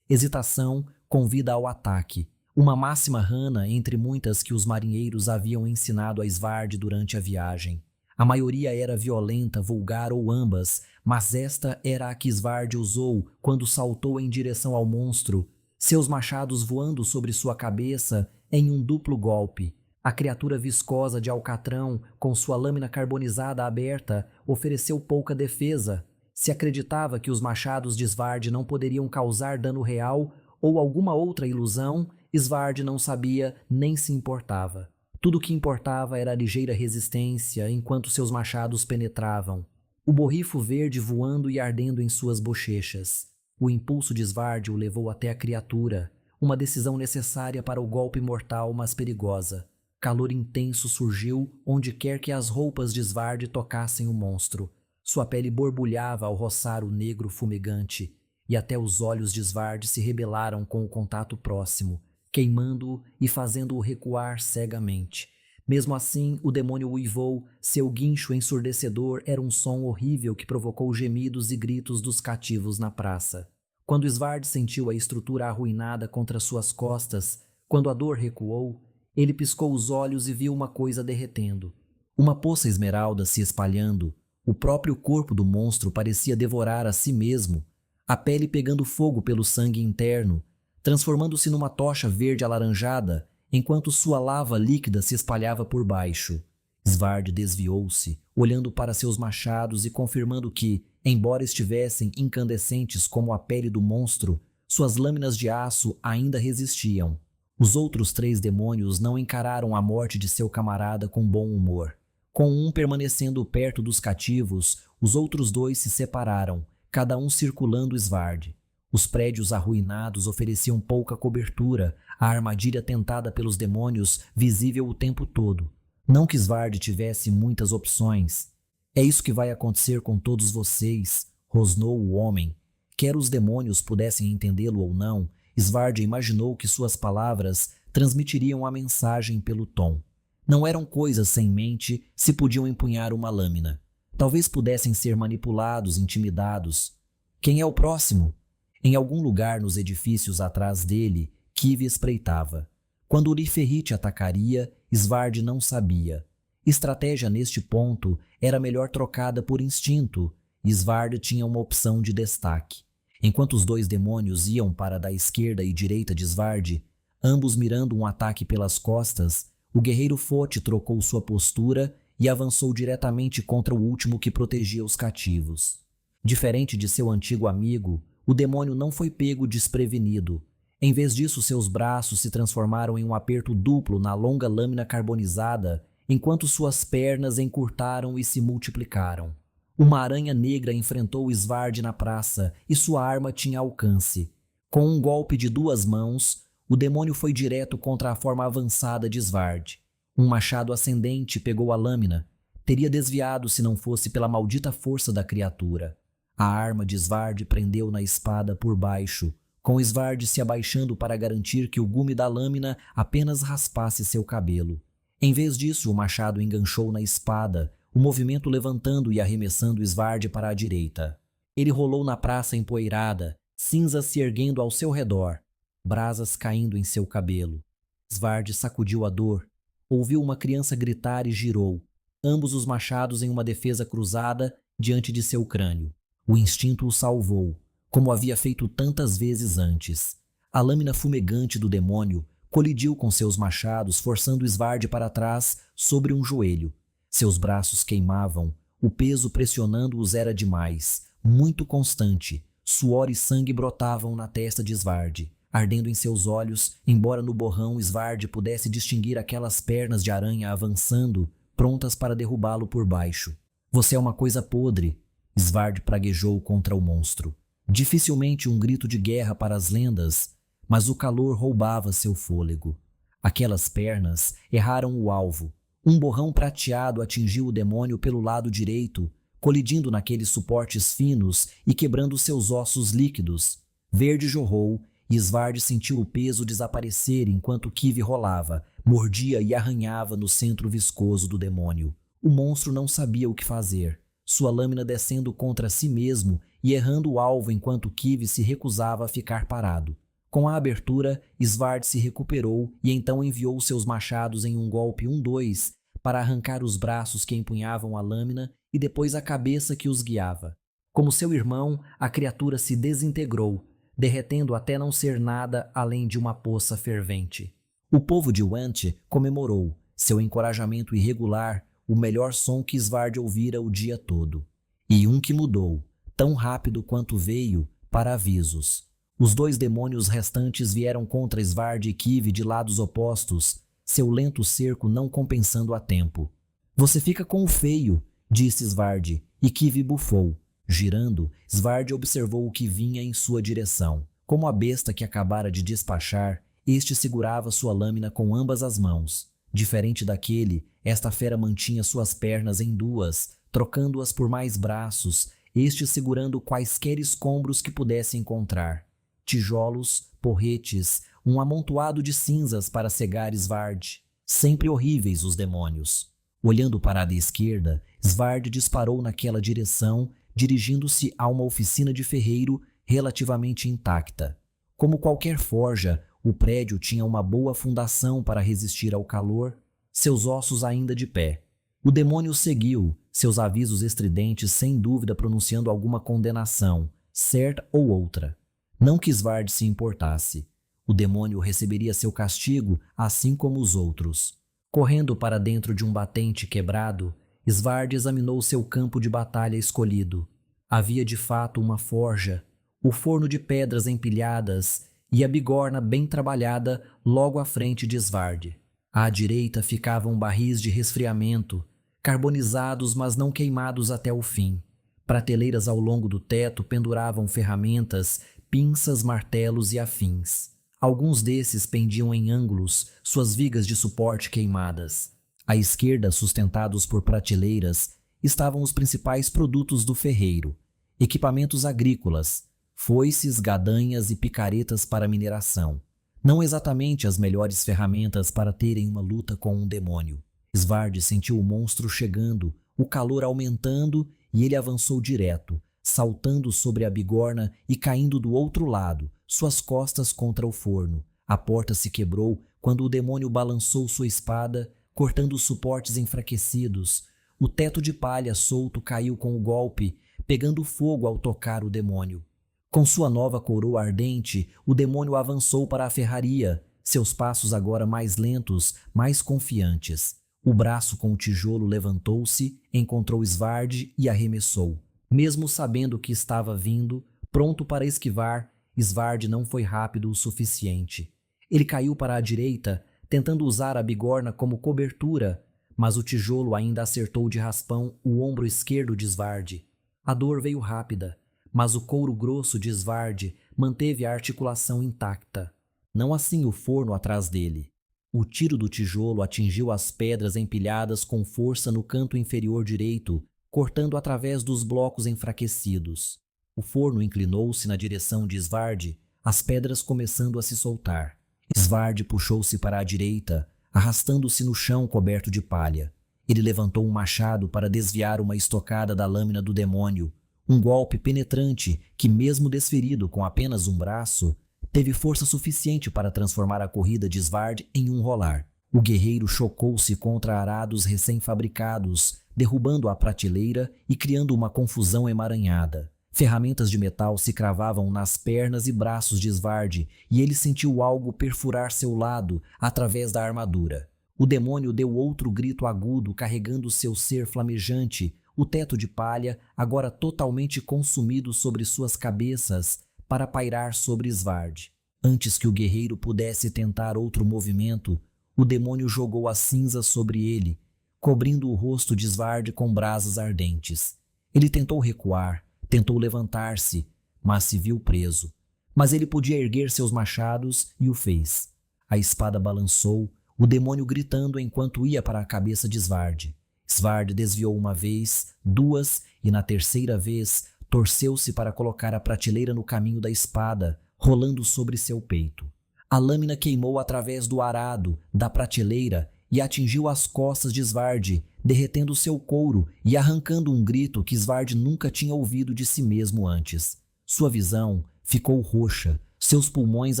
Hesitação convida ao ataque, uma máxima rana entre muitas que os marinheiros haviam ensinado a Svard durante a viagem. A maioria era violenta, vulgar ou ambas, mas esta era a que Svard usou quando saltou em direção ao monstro, seus machados voando sobre sua cabeça em um duplo golpe. A criatura viscosa de alcatrão, com sua lâmina carbonizada aberta, ofereceu pouca defesa. Se acreditava que os machados de Svard não poderiam causar dano real ou alguma outra ilusão, Svard não sabia nem se importava. Tudo o que importava era a ligeira resistência enquanto seus machados penetravam. O borrifo verde voando e ardendo em suas bochechas. O impulso de Svard o levou até a criatura, uma decisão necessária para o golpe mortal, mas perigosa. Calor intenso surgiu onde quer que as roupas de Svard tocassem o monstro. Sua pele borbulhava ao roçar o negro fumegante, e até os olhos de Svard se rebelaram com o contato próximo, queimando-o e fazendo-o recuar cegamente. Mesmo assim, o demônio uivou, seu guincho ensurdecedor era um som horrível que provocou gemidos e gritos dos cativos na praça. Quando Svard sentiu a estrutura arruinada contra suas costas, quando a dor recuou, ele piscou os olhos e viu uma coisa derretendo. Uma poça esmeralda se espalhando. O próprio corpo do monstro parecia devorar a si mesmo, a pele pegando fogo pelo sangue interno, transformando-se numa tocha verde alaranjada, enquanto sua lava líquida se espalhava por baixo. Svard desviou-se, olhando para seus machados e confirmando que, embora estivessem incandescentes como a pele do monstro, suas lâminas de aço ainda resistiam. Os outros 3 demônios não encararam a morte de seu camarada com bom humor. Com um permanecendo perto dos cativos, os outros 2 se separaram, cada um circulando Svard. Os prédios arruinados ofereciam pouca cobertura, a armadilha tentada pelos demônios visível o tempo todo. Não que Svard tivesse muitas opções. É isso que vai acontecer com todos vocês, rosnou o homem. Quer os demônios pudessem entendê-lo ou não, Svard imaginou que suas palavras transmitiriam a mensagem pelo tom. Não eram coisas sem mente se podiam empunhar uma lâmina. Talvez pudessem ser manipulados, intimidados. Quem é o próximo? Em algum lugar nos edifícios atrás dele, Kive espreitava. Quando Uriferrite atacaria, Svard não sabia. Estratégia neste ponto era melhor trocada por instinto, e Svard tinha uma opção de destaque. Enquanto os 2 demônios iam para da esquerda e direita de Svard, ambos mirando um ataque pelas costas, o guerreiro Fote trocou sua postura e avançou diretamente contra o último que protegia os cativos. Diferente de seu antigo amigo, o demônio não foi pego desprevenido. Em vez disso, seus braços se transformaram em um aperto duplo na longa lâmina carbonizada, enquanto suas pernas encurtaram e se multiplicaram. Uma aranha negra enfrentou Svard na praça e sua arma tinha alcance. Com um golpe de 2 mãos, o demônio foi direto contra a forma avançada de Svard. Um machado ascendente pegou a lâmina. Teria desviado se não fosse pela maldita força da criatura. A arma de Svard prendeu na espada por baixo, com Svard se abaixando para garantir que o gume da lâmina apenas raspasse seu cabelo. Em vez disso, o machado enganchou na espada, o movimento levantando e arremessando Svard para a direita. Ele rolou na praça empoeirada, cinzas se erguendo ao seu redor, brasas caindo em seu cabelo. Svard sacudiu a dor, ouviu uma criança gritar e girou, ambos os machados em uma defesa cruzada diante de seu crânio. O instinto o salvou, como havia feito tantas vezes antes. A lâmina fumegante do demônio colidiu com seus machados, forçando Svard para trás sobre um joelho. Seus braços queimavam, o peso pressionando-os era demais, muito constante. Suor e sangue brotavam na testa de Svard, ardendo em seus olhos, embora no borrão Svard pudesse distinguir aquelas pernas de aranha avançando, prontas para derrubá-lo por baixo. Você é uma coisa podre, Svard praguejou contra o monstro. Dificilmente um grito de guerra para as lendas, mas o calor roubava seu fôlego. Aquelas pernas erraram o alvo. Um borrão prateado atingiu o demônio pelo lado direito, colidindo naqueles suportes finos e quebrando seus ossos líquidos. Verde jorrou e Svard sentiu o peso desaparecer enquanto Kivi rolava, mordia e arranhava no centro viscoso do demônio. O monstro não sabia o que fazer, sua lâmina descendo contra si mesmo e errando o alvo enquanto Kivi se recusava a ficar parado. Com a abertura, Svard se recuperou e então enviou seus machados em um golpe 1-2 para arrancar os braços que empunhavam a lâmina e depois a cabeça que os guiava. Como seu irmão, a criatura se desintegrou, derretendo até não ser nada além de uma poça fervente. O povo de Went comemorou, seu encorajamento irregular, o melhor som que Svard ouvira o dia todo. E um que mudou, tão rápido quanto veio, para avisos. Os 2 demônios restantes vieram contra Svard e Kivi de lados opostos, seu lento cerco não compensando a tempo. Você fica com o feio, disse Svard, e Kivi bufou. Girando, Svard observou o que vinha em sua direção. Como a besta que acabara de despachar, este segurava sua lâmina com ambas as mãos. Diferente daquele, esta fera mantinha suas pernas em 2, trocando-as por mais braços, este segurando quaisquer escombros que pudesse encontrar. Tijolos, porretes, um amontoado de cinzas para cegar Svard. Sempre horríveis os demônios. Olhando para a esquerda, Svard disparou naquela direção, dirigindo-se a uma oficina de ferreiro relativamente intacta. Como qualquer forja, o prédio tinha uma boa fundação para resistir ao calor, seus ossos ainda de pé. O demônio seguiu, seus avisos estridentes sem dúvida pronunciando alguma condenação, certa ou outra. Não que Svard se importasse. O demônio receberia seu castigo, assim como os outros. Correndo para dentro de um batente quebrado, Svard examinou seu campo de batalha escolhido. Havia de fato uma forja, o forno de pedras empilhadas e a bigorna bem trabalhada logo à frente de Svard. À direita ficavam barris de resfriamento, carbonizados mas não queimados até o fim. Prateleiras ao longo do teto penduravam ferramentas, pinças, martelos e afins. Alguns desses pendiam em ângulos, suas vigas de suporte queimadas. À esquerda, sustentados por prateleiras, estavam os principais produtos do ferreiro: equipamentos agrícolas, foices, gadanhas e picaretas para mineração. Não exatamente as melhores ferramentas para terem uma luta com um demônio. Svard sentiu o monstro chegando, o calor aumentando e ele avançou direto, saltando sobre a bigorna e caindo do outro lado, suas costas contra o forno. A porta se quebrou quando o demônio balançou sua espada, cortando os suportes enfraquecidos. O teto de palha solto caiu com o golpe, pegando fogo ao tocar o demônio. Com sua nova coroa ardente, o demônio avançou para a ferraria, seus passos agora mais lentos, mais confiantes. O braço com o tijolo levantou-se, encontrou Svard e arremessou. Mesmo sabendo que estava vindo, pronto para esquivar, Svard não foi rápido o suficiente. Ele caiu para a direita, tentando usar a bigorna como cobertura, mas o tijolo ainda acertou de raspão o ombro esquerdo de Svard. A dor veio rápida, mas o couro grosso de Svard manteve a articulação intacta. Não assim o forno atrás dele. O tiro do tijolo atingiu as pedras empilhadas com força no canto inferior direito, cortando através dos blocos enfraquecidos. O forno inclinou-se na direção de Svard, as pedras começando a se soltar. Svard puxou-se para a direita, arrastando-se no chão coberto de palha. Ele levantou um machado para desviar uma estocada da lâmina do demônio, um golpe penetrante que, mesmo desferido com apenas um braço, teve força suficiente para transformar a corrida de Svard em um rolar. O guerreiro chocou-se contra arados recém-fabricados, derrubando a prateleira e criando uma confusão emaranhada. Ferramentas de metal se cravavam nas pernas e braços de Svard e ele sentiu algo perfurar seu lado através da armadura. O demônio deu outro grito agudo, carregando seu ser flamejante, o teto de palha, agora totalmente consumido sobre suas cabeças, para pairar sobre Svard. Antes que o guerreiro pudesse tentar outro movimento, o demônio jogou as cinzas sobre ele, cobrindo o rosto de Svard com brasas ardentes. Ele tentou recuar, tentou levantar-se, mas se viu preso. Mas ele podia erguer seus machados e o fez. A espada balançou, o demônio gritando enquanto ia para a cabeça de Svard. Svard desviou uma vez, duas e na terceira vez torceu-se para colocar a prateleira no caminho da espada, rolando sobre seu peito. A lâmina queimou através do arado da prateleira e atingiu as costas de Svard, derretendo seu couro e arrancando um grito que Svard nunca tinha ouvido de si mesmo antes. Sua visão ficou roxa, seus pulmões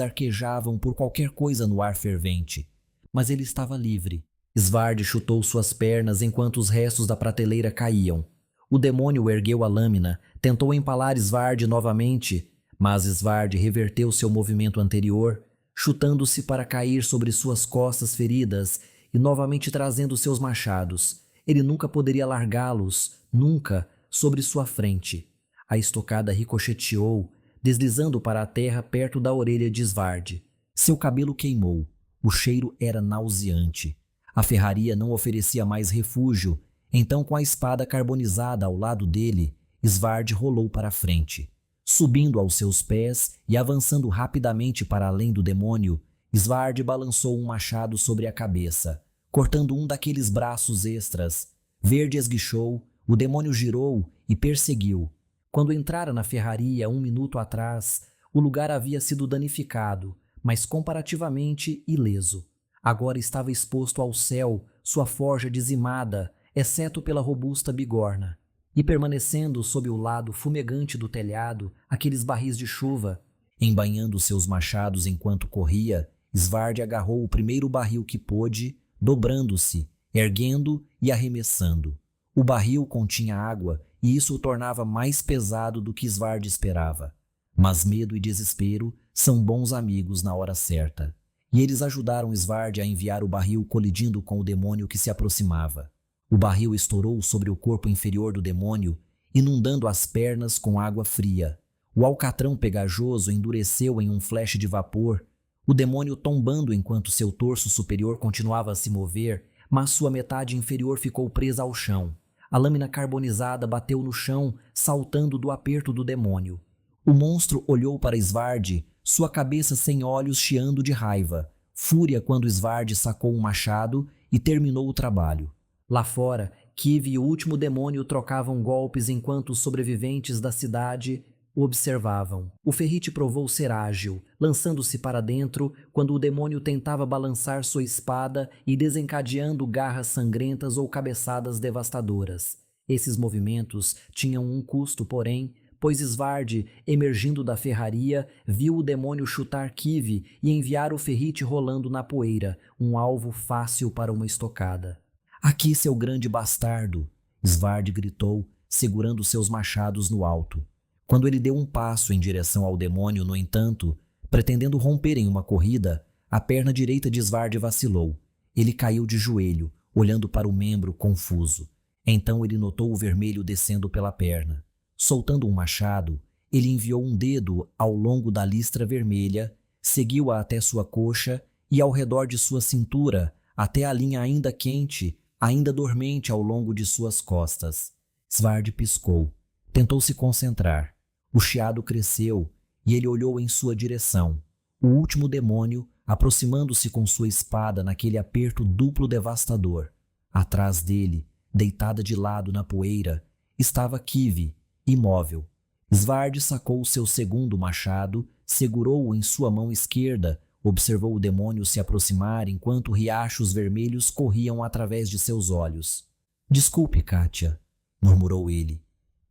arquejavam por qualquer coisa no ar fervente. Mas ele estava livre. Svard chutou suas pernas enquanto os restos da prateleira caíam. O demônio ergueu a lâmina, tentou empalar Svard novamente, mas Svard reverteu seu movimento anterior, chutando-se para cair sobre suas costas feridas e novamente trazendo seus machados. Ele nunca poderia largá-los, nunca, sobre sua frente. A estocada ricocheteou, deslizando para a terra perto da orelha de Svard. Seu cabelo queimou. O cheiro era nauseante. A ferraria não oferecia mais refúgio, então com a espada carbonizada ao lado dele, Svard rolou para a frente. Subindo aos seus pés e avançando rapidamente para além do demônio, Svard balançou um machado sobre a cabeça, cortando um daqueles braços extras. Verde esguichou, o demônio girou e perseguiu. Quando entrara na ferraria 1 minuto atrás, o lugar havia sido danificado, mas comparativamente ileso. Agora estava exposto ao céu, sua forja dizimada, exceto pela robusta bigorna. E permanecendo sob o lado fumegante do telhado, aqueles barris de chuva. Embainhando seus machados enquanto corria, Svard agarrou o primeiro barril que pôde, dobrando-se, erguendo e arremessando. O barril continha água e isso o tornava mais pesado do que Svard esperava. Mas medo e desespero são bons amigos na hora certa. E eles ajudaram Svard a enviar o barril colidindo com o demônio que se aproximava. O barril estourou sobre o corpo inferior do demônio, inundando as pernas com água fria. O alcatrão pegajoso endureceu em um flash de vapor, o demônio tombando enquanto seu torso superior continuava a se mover, mas sua metade inferior ficou presa ao chão. A lâmina carbonizada bateu no chão, saltando do aperto do demônio. O monstro olhou para Svard, sua cabeça sem olhos chiando de raiva, fúria quando Svard sacou um machado e terminou o trabalho. Lá fora, Kiv e o último demônio trocavam golpes enquanto os sobreviventes da cidade o observavam. O ferrite provou ser ágil, lançando-se para dentro quando o demônio tentava balançar sua espada e desencadeando garras sangrentas ou cabeçadas devastadoras. Esses movimentos tinham um custo, porém, pois Svard, emergindo da ferraria, viu o demônio chutar Kiv e enviar o ferrite rolando na poeira, um alvo fácil para uma estocada. "Aqui, seu grande bastardo!" Svard gritou, segurando seus machados no alto. Quando ele deu um passo em direção ao demônio, no entanto, pretendendo romper em uma corrida, a perna direita de Svard vacilou. Ele caiu de joelho, olhando para o membro confuso. Então ele notou o vermelho descendo pela perna. Soltando um machado, ele enviou um dedo ao longo da listra vermelha, seguiu-a até sua coxa e ao redor de sua cintura, até a linha ainda quente, ainda dormente ao longo de suas costas. Svard piscou. Tentou se concentrar. O chiado cresceu e ele olhou em sua direção. O último demônio, aproximando-se com sua espada naquele aperto duplo devastador. Atrás dele, deitada de lado na poeira, estava Kiv, imóvel. Svard sacou seu segundo machado, segurou-o em sua mão esquerda, observou o demônio se aproximar enquanto riachos vermelhos corriam através de seus olhos. "Desculpe, Katia", murmurou ele.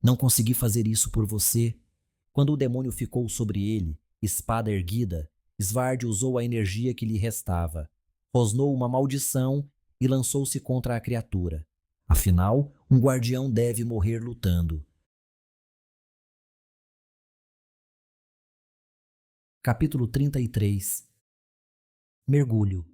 "Não consegui fazer isso por você." Quando o demônio ficou sobre ele, espada erguida, Svard usou a energia que lhe restava. Rosnou uma maldição e lançou-se contra a criatura. Afinal, um guardião deve morrer lutando. Capítulo 33. Mergulho.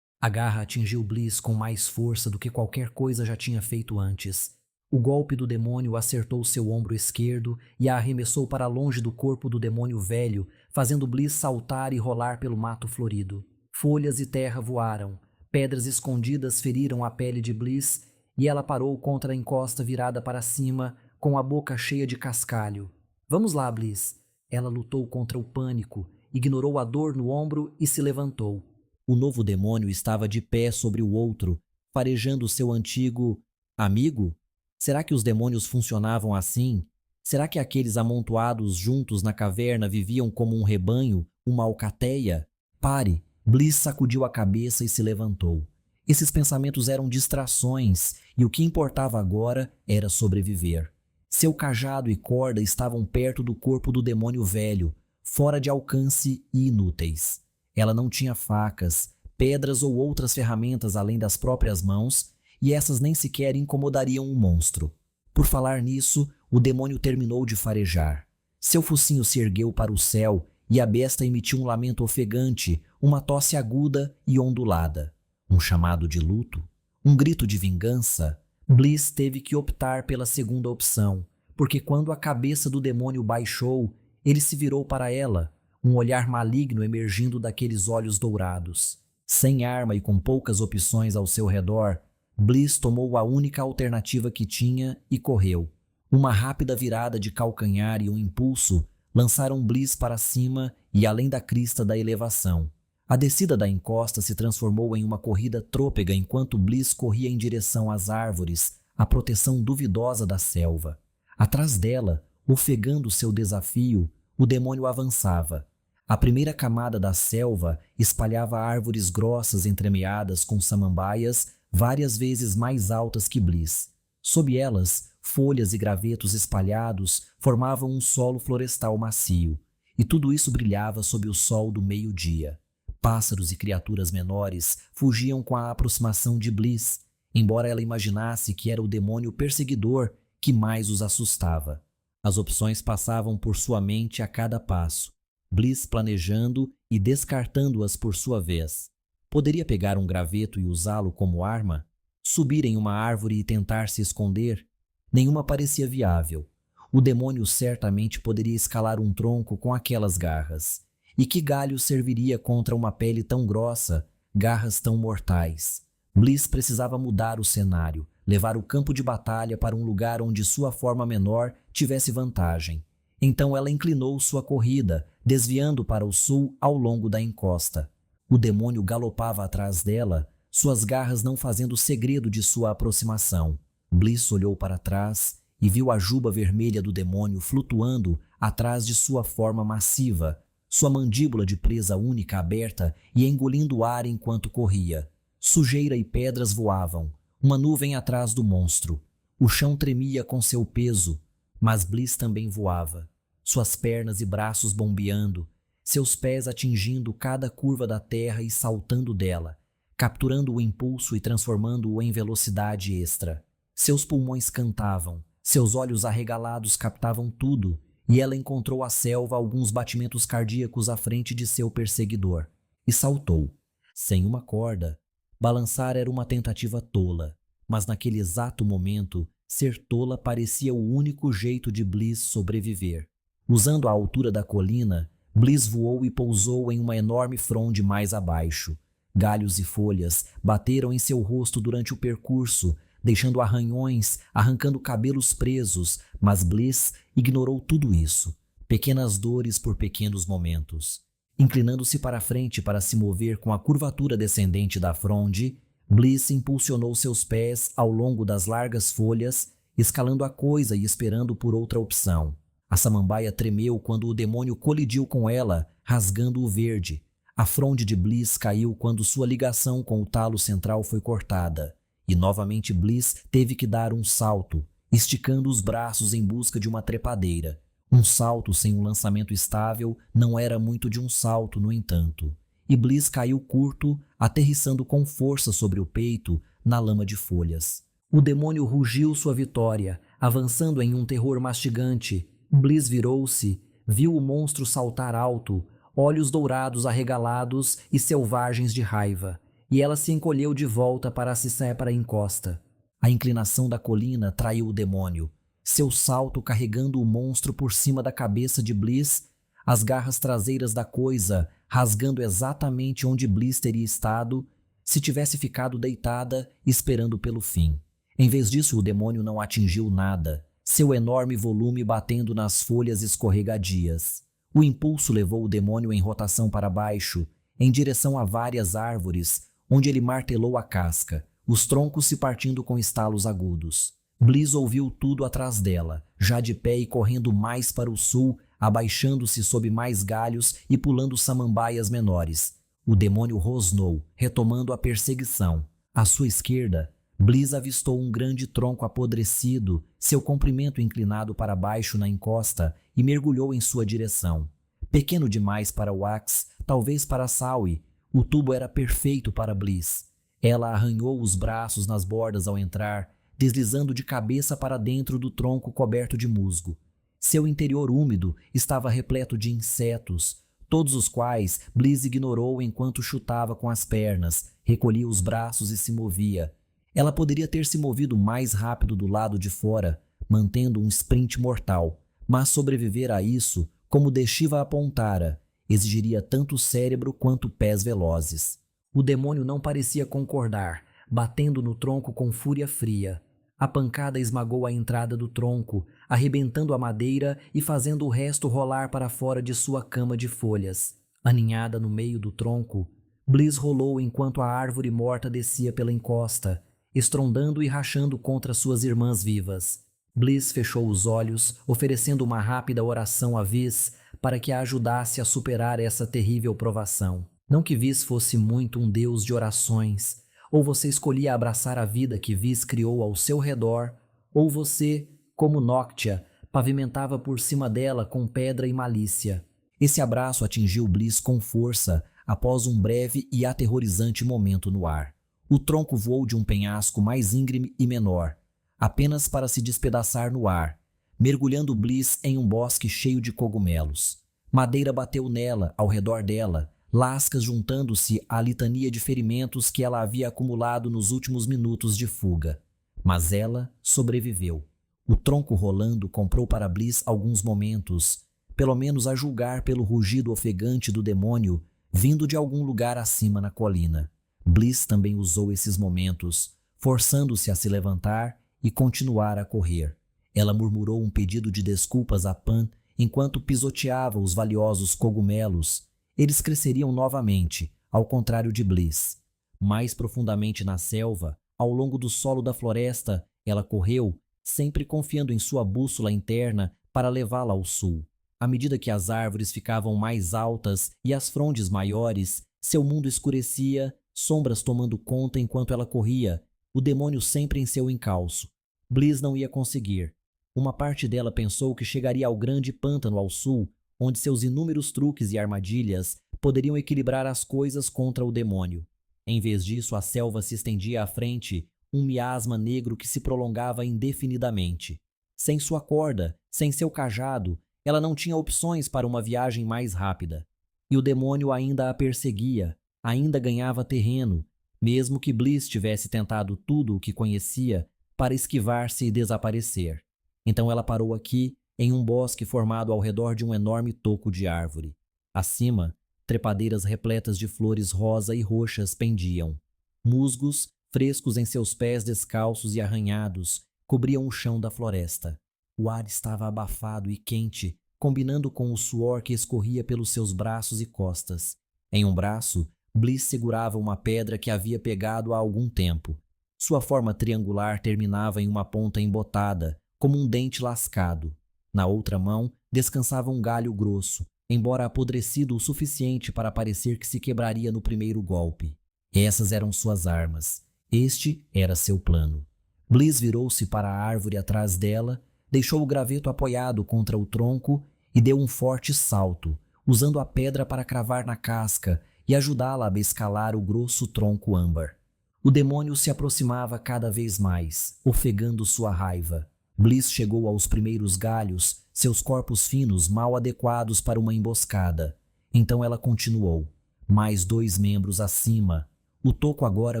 A garra atingiu Bliss com mais força do que qualquer coisa já tinha feito antes. O golpe do demônio acertou seu ombro esquerdo e a arremessou para longe do corpo do demônio velho, fazendo Bliss saltar e rolar pelo mato florido. Folhas e terra voaram, pedras escondidas feriram a pele de Bliss e ela parou contra a encosta virada para cima, com a boca cheia de cascalho. "Vamos lá, Bliss." Ela lutou contra o pânico, ignorou a dor no ombro e se levantou. o novo demônio estava de pé sobre o outro, farejando seu antigo amigo? Será que os demônios funcionavam assim? Será que aqueles amontoados juntos na caverna viviam como um rebanho, uma alcateia? Pare! Bliss sacudiu a cabeça e se levantou. Esses pensamentos eram distrações, e o que importava agora era sobreviver. Seu cajado e corda estavam perto do corpo do demônio velho, fora de alcance e inúteis. Ela não tinha facas, pedras ou outras ferramentas além das próprias mãos, e essas nem sequer incomodariam o monstro. Por falar nisso, o demônio terminou de farejar. Seu focinho se ergueu para o céu e a besta emitiu um lamento ofegante, uma tosse aguda e ondulada. Um chamado de luto? Um grito de vingança? Bliss teve que optar pela segunda opção, porque quando a cabeça do demônio baixou, ele se virou para ela, um olhar maligno emergindo daqueles olhos dourados. Sem arma e com poucas opções ao seu redor, Bliss tomou a única alternativa que tinha e correu. Uma rápida virada de calcanhar e um impulso lançaram Bliss para cima e além da crista da elevação. A descida da encosta se transformou em uma corrida trôpega enquanto Bliss corria em direção às árvores, à proteção duvidosa da selva. Atrás dela, ofegando seu desafio, o demônio avançava. A primeira camada da selva espalhava árvores grossas entremeadas com samambaias várias vezes mais altas que Bliss. Sob elas, folhas e gravetos espalhados formavam um solo florestal macio, e tudo isso brilhava sob o sol do meio-dia. Pássaros e criaturas menores fugiam com a aproximação de Bliss, embora ela imaginasse que era o demônio perseguidor que mais os assustava. As opções passavam por sua mente a cada passo, Bliss planejando e descartando-as por sua vez. Poderia pegar um graveto e usá-lo como arma? Subir em uma árvore e tentar se esconder? Nenhuma parecia viável. O demônio certamente poderia escalar um tronco com aquelas garras. E que galho serviria contra uma pele tão grossa, garras tão mortais? Bliss precisava mudar o cenário, levar o campo de batalha para um lugar onde sua forma menor tivesse vantagem. Então ela inclinou sua corrida, desviando para o sul ao longo da encosta. O demônio galopava atrás dela, suas garras não fazendo segredo de sua aproximação. Bliss olhou para trás e viu a juba vermelha do demônio flutuando atrás de sua forma massiva, sua mandíbula de presa única aberta e engolindo o ar enquanto corria. Sujeira e pedras voavam, uma nuvem atrás do monstro. O chão tremia com seu peso, mas Bliss também voava, suas pernas e braços bombeando, seus pés atingindo cada curva da terra e saltando dela, capturando o impulso e transformando-o em velocidade extra. Seus pulmões cantavam, seus olhos arregalados captavam tudo, e ela encontrou a selva alguns batimentos cardíacos à frente de seu perseguidor, e saltou. Sem uma corda, balançar era uma tentativa tola, mas naquele exato momento, ser tola parecia o único jeito de Bliss sobreviver. Usando a altura da colina, Bliss voou e pousou em uma enorme fronde mais abaixo. Galhos e folhas bateram em seu rosto durante o percurso, deixando arranhões, arrancando cabelos presos, mas Bliss ignorou tudo isso, pequenas dores por pequenos momentos. Inclinando-se para a frente para se mover com a curvatura descendente da fronde, Bliss impulsionou seus pés ao longo das largas folhas, escalando a coisa e esperando por outra opção. A samambaia tremeu quando o demônio colidiu com ela, rasgando o verde. A fronde de Bliss caiu quando sua ligação com o talo central foi cortada. E novamente Bliss teve que dar um salto, esticando os braços em busca de uma trepadeira. Um salto sem um lançamento estável não era muito de um salto, no entanto. E Bliss caiu curto, aterrissando com força sobre o peito, na lama de folhas. O demônio rugiu sua vitória, avançando em um terror mastigante. Bliss virou-se, viu o monstro saltar alto, olhos dourados arregalados e selvagens de raiva. E ela se encolheu de volta para se sair para a encosta. A inclinação da colina traiu o demônio. Seu salto carregando o monstro por cima da cabeça de Bliss, as garras traseiras da coisa rasgando exatamente onde Bliss teria estado se tivesse ficado deitada esperando pelo fim. Em vez disso, o demônio não atingiu nada, seu enorme volume batendo nas folhas escorregadias. O impulso levou o demônio em rotação para baixo, em direção a várias árvores, onde ele martelou a casca, os troncos se partindo com estalos agudos. Bliss ouviu tudo atrás dela, já de pé e correndo mais para o sul, abaixando-se sob mais galhos e pulando samambaias menores. O demônio rosnou, retomando a perseguição. À sua esquerda, Bliss avistou um grande tronco apodrecido, seu comprimento inclinado para baixo na encosta, e mergulhou em sua direção. Pequeno demais para Wax, talvez para Sawi, o tubo era perfeito para Bliss. Ela arranhou os braços nas bordas ao entrar, deslizando de cabeça para dentro do tronco coberto de musgo. Seu interior úmido estava repleto de insetos, todos os quais Bliss ignorou enquanto chutava com as pernas, recolhia os braços e se movia. Ela poderia ter se movido mais rápido do lado de fora, mantendo um sprint mortal, mas sobreviver a isso, como Deshiva apontara, exigiria tanto cérebro quanto pés velozes. O demônio não parecia concordar, batendo no tronco com fúria fria. A pancada esmagou a entrada do tronco, arrebentando a madeira e fazendo o resto rolar para fora de sua cama de folhas. Aninhada no meio do tronco, Bliss rolou enquanto a árvore morta descia pela encosta, estrondando e rachando contra suas irmãs vivas. Bliss fechou os olhos, oferecendo uma rápida oração a Viz para que a ajudasse a superar essa terrível provação. Não que Viz fosse muito um deus de orações, ou você escolhia abraçar a vida que Viz criou ao seu redor, ou você, como Noctia, pavimentava por cima dela com pedra e malícia. Esse abraço atingiu Bliss com força após um breve e aterrorizante momento no ar. O tronco voou de um penhasco mais íngreme e menor, apenas para se despedaçar no ar, mergulhando Bliss em um bosque cheio de cogumelos. Madeira bateu nela, ao redor dela, lascas juntando-se à litania de ferimentos que ela havia acumulado nos últimos minutos de fuga. Mas ela sobreviveu. O tronco rolando comprou para Bliss alguns momentos, pelo menos a julgar pelo rugido ofegante do demônio vindo de algum lugar acima na colina. Bliss também usou esses momentos, forçando-se a se levantar e continuar a correr. Ela murmurou um pedido de desculpas a Pan enquanto pisoteava os valiosos cogumelos. Eles cresceriam novamente, ao contrário de Bliss. Mais profundamente na selva, ao longo do solo da floresta, ela correu, sempre confiando em sua bússola interna para levá-la ao sul. À medida que as árvores ficavam mais altas e as frondes maiores, seu mundo escurecia, sombras tomando conta enquanto ela corria, o demônio sempre em seu encalço. Bliss não ia conseguir. Uma parte dela pensou que chegaria ao grande pântano ao sul, onde seus inúmeros truques e armadilhas poderiam equilibrar as coisas contra o demônio. Em vez disso, a selva se estendia à frente, um miasma negro que se prolongava indefinidamente. Sem sua corda, sem seu cajado, ela não tinha opções para uma viagem mais rápida. E o demônio ainda a perseguia, ainda ganhava terreno, mesmo que Bliss tivesse tentado tudo o que conhecia para esquivar-se e desaparecer. Então ela parou aqui, em um bosque formado ao redor de um enorme toco de árvore. Acima, trepadeiras repletas de flores rosa e roxas pendiam. Musgos, frescos em seus pés descalços e arranhados, cobriam o chão da floresta. O ar estava abafado e quente, combinando com o suor que escorria pelos seus braços e costas. Em um braço, Bliss segurava uma pedra que havia pegado há algum tempo. Sua forma triangular terminava em uma ponta embotada, como um dente lascado. Na outra mão, descansava um galho grosso, embora apodrecido o suficiente para parecer que se quebraria no primeiro golpe. Essas eram suas armas. Este era seu plano. Bliss virou-se para a árvore atrás dela, deixou o graveto apoiado contra o tronco e deu um forte salto, usando a pedra para cravar na casca e ajudá-la a escalar o grosso tronco âmbar. O demônio se aproximava cada vez mais, ofegando sua raiva. Bliss chegou aos primeiros galhos, seus corpos finos mal adequados para uma emboscada. Então ela continuou, mais 2 membros acima, o toco agora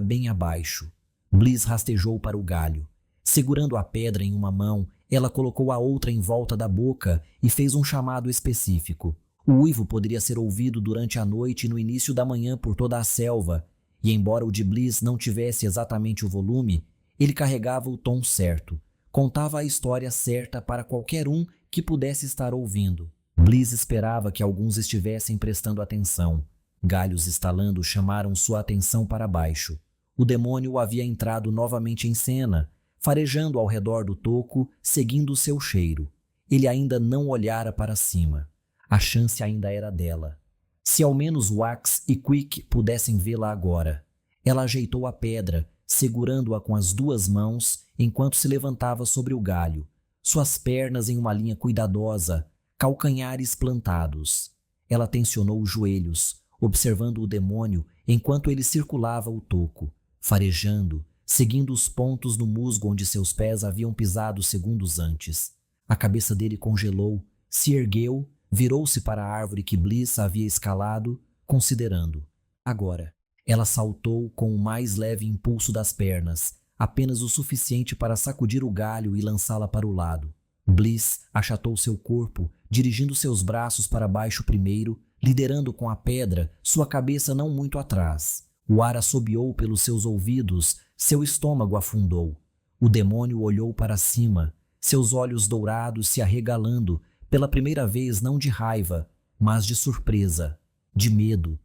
bem abaixo. Bliss rastejou para o galho. Segurando a pedra em uma mão, ela colocou a outra em volta da boca e fez um chamado específico. O uivo poderia ser ouvido durante a noite e no início da manhã por toda a selva, e embora o de Bliss não tivesse exatamente o volume, ele carregava o tom certo. Contava a história certa para qualquer um que pudesse estar ouvindo. Bliss esperava que alguns estivessem prestando atenção. Galhos estalando chamaram sua atenção para baixo. O demônio havia entrado novamente em cena, farejando ao redor do toco, seguindo seu cheiro. Ele ainda não olhara para cima. A chance ainda era dela. Se ao menos Wax e Quick pudessem vê-la agora. Ela ajeitou a pedra, segurando-a com as duas mãos enquanto se levantava sobre o galho, suas pernas em uma linha cuidadosa, calcanhares plantados. Ela tensionou os joelhos, observando o demônio enquanto ele circulava o toco, farejando, seguindo os pontos no musgo onde seus pés haviam pisado segundos antes. A cabeça dele congelou, se ergueu, virou-se para a árvore que Bliss havia escalado, considerando. Agora, ela saltou com o mais leve impulso das pernas, apenas o suficiente para sacudir o galho e lançá-la para o lado. Bliss achatou seu corpo, dirigindo seus braços para baixo primeiro, liderando com a pedra, sua cabeça não muito atrás. O ar assobiou pelos seus ouvidos, seu estômago afundou. O demônio olhou para cima, seus olhos dourados se arregalando, pela primeira vez não de raiva, mas de surpresa, de medo.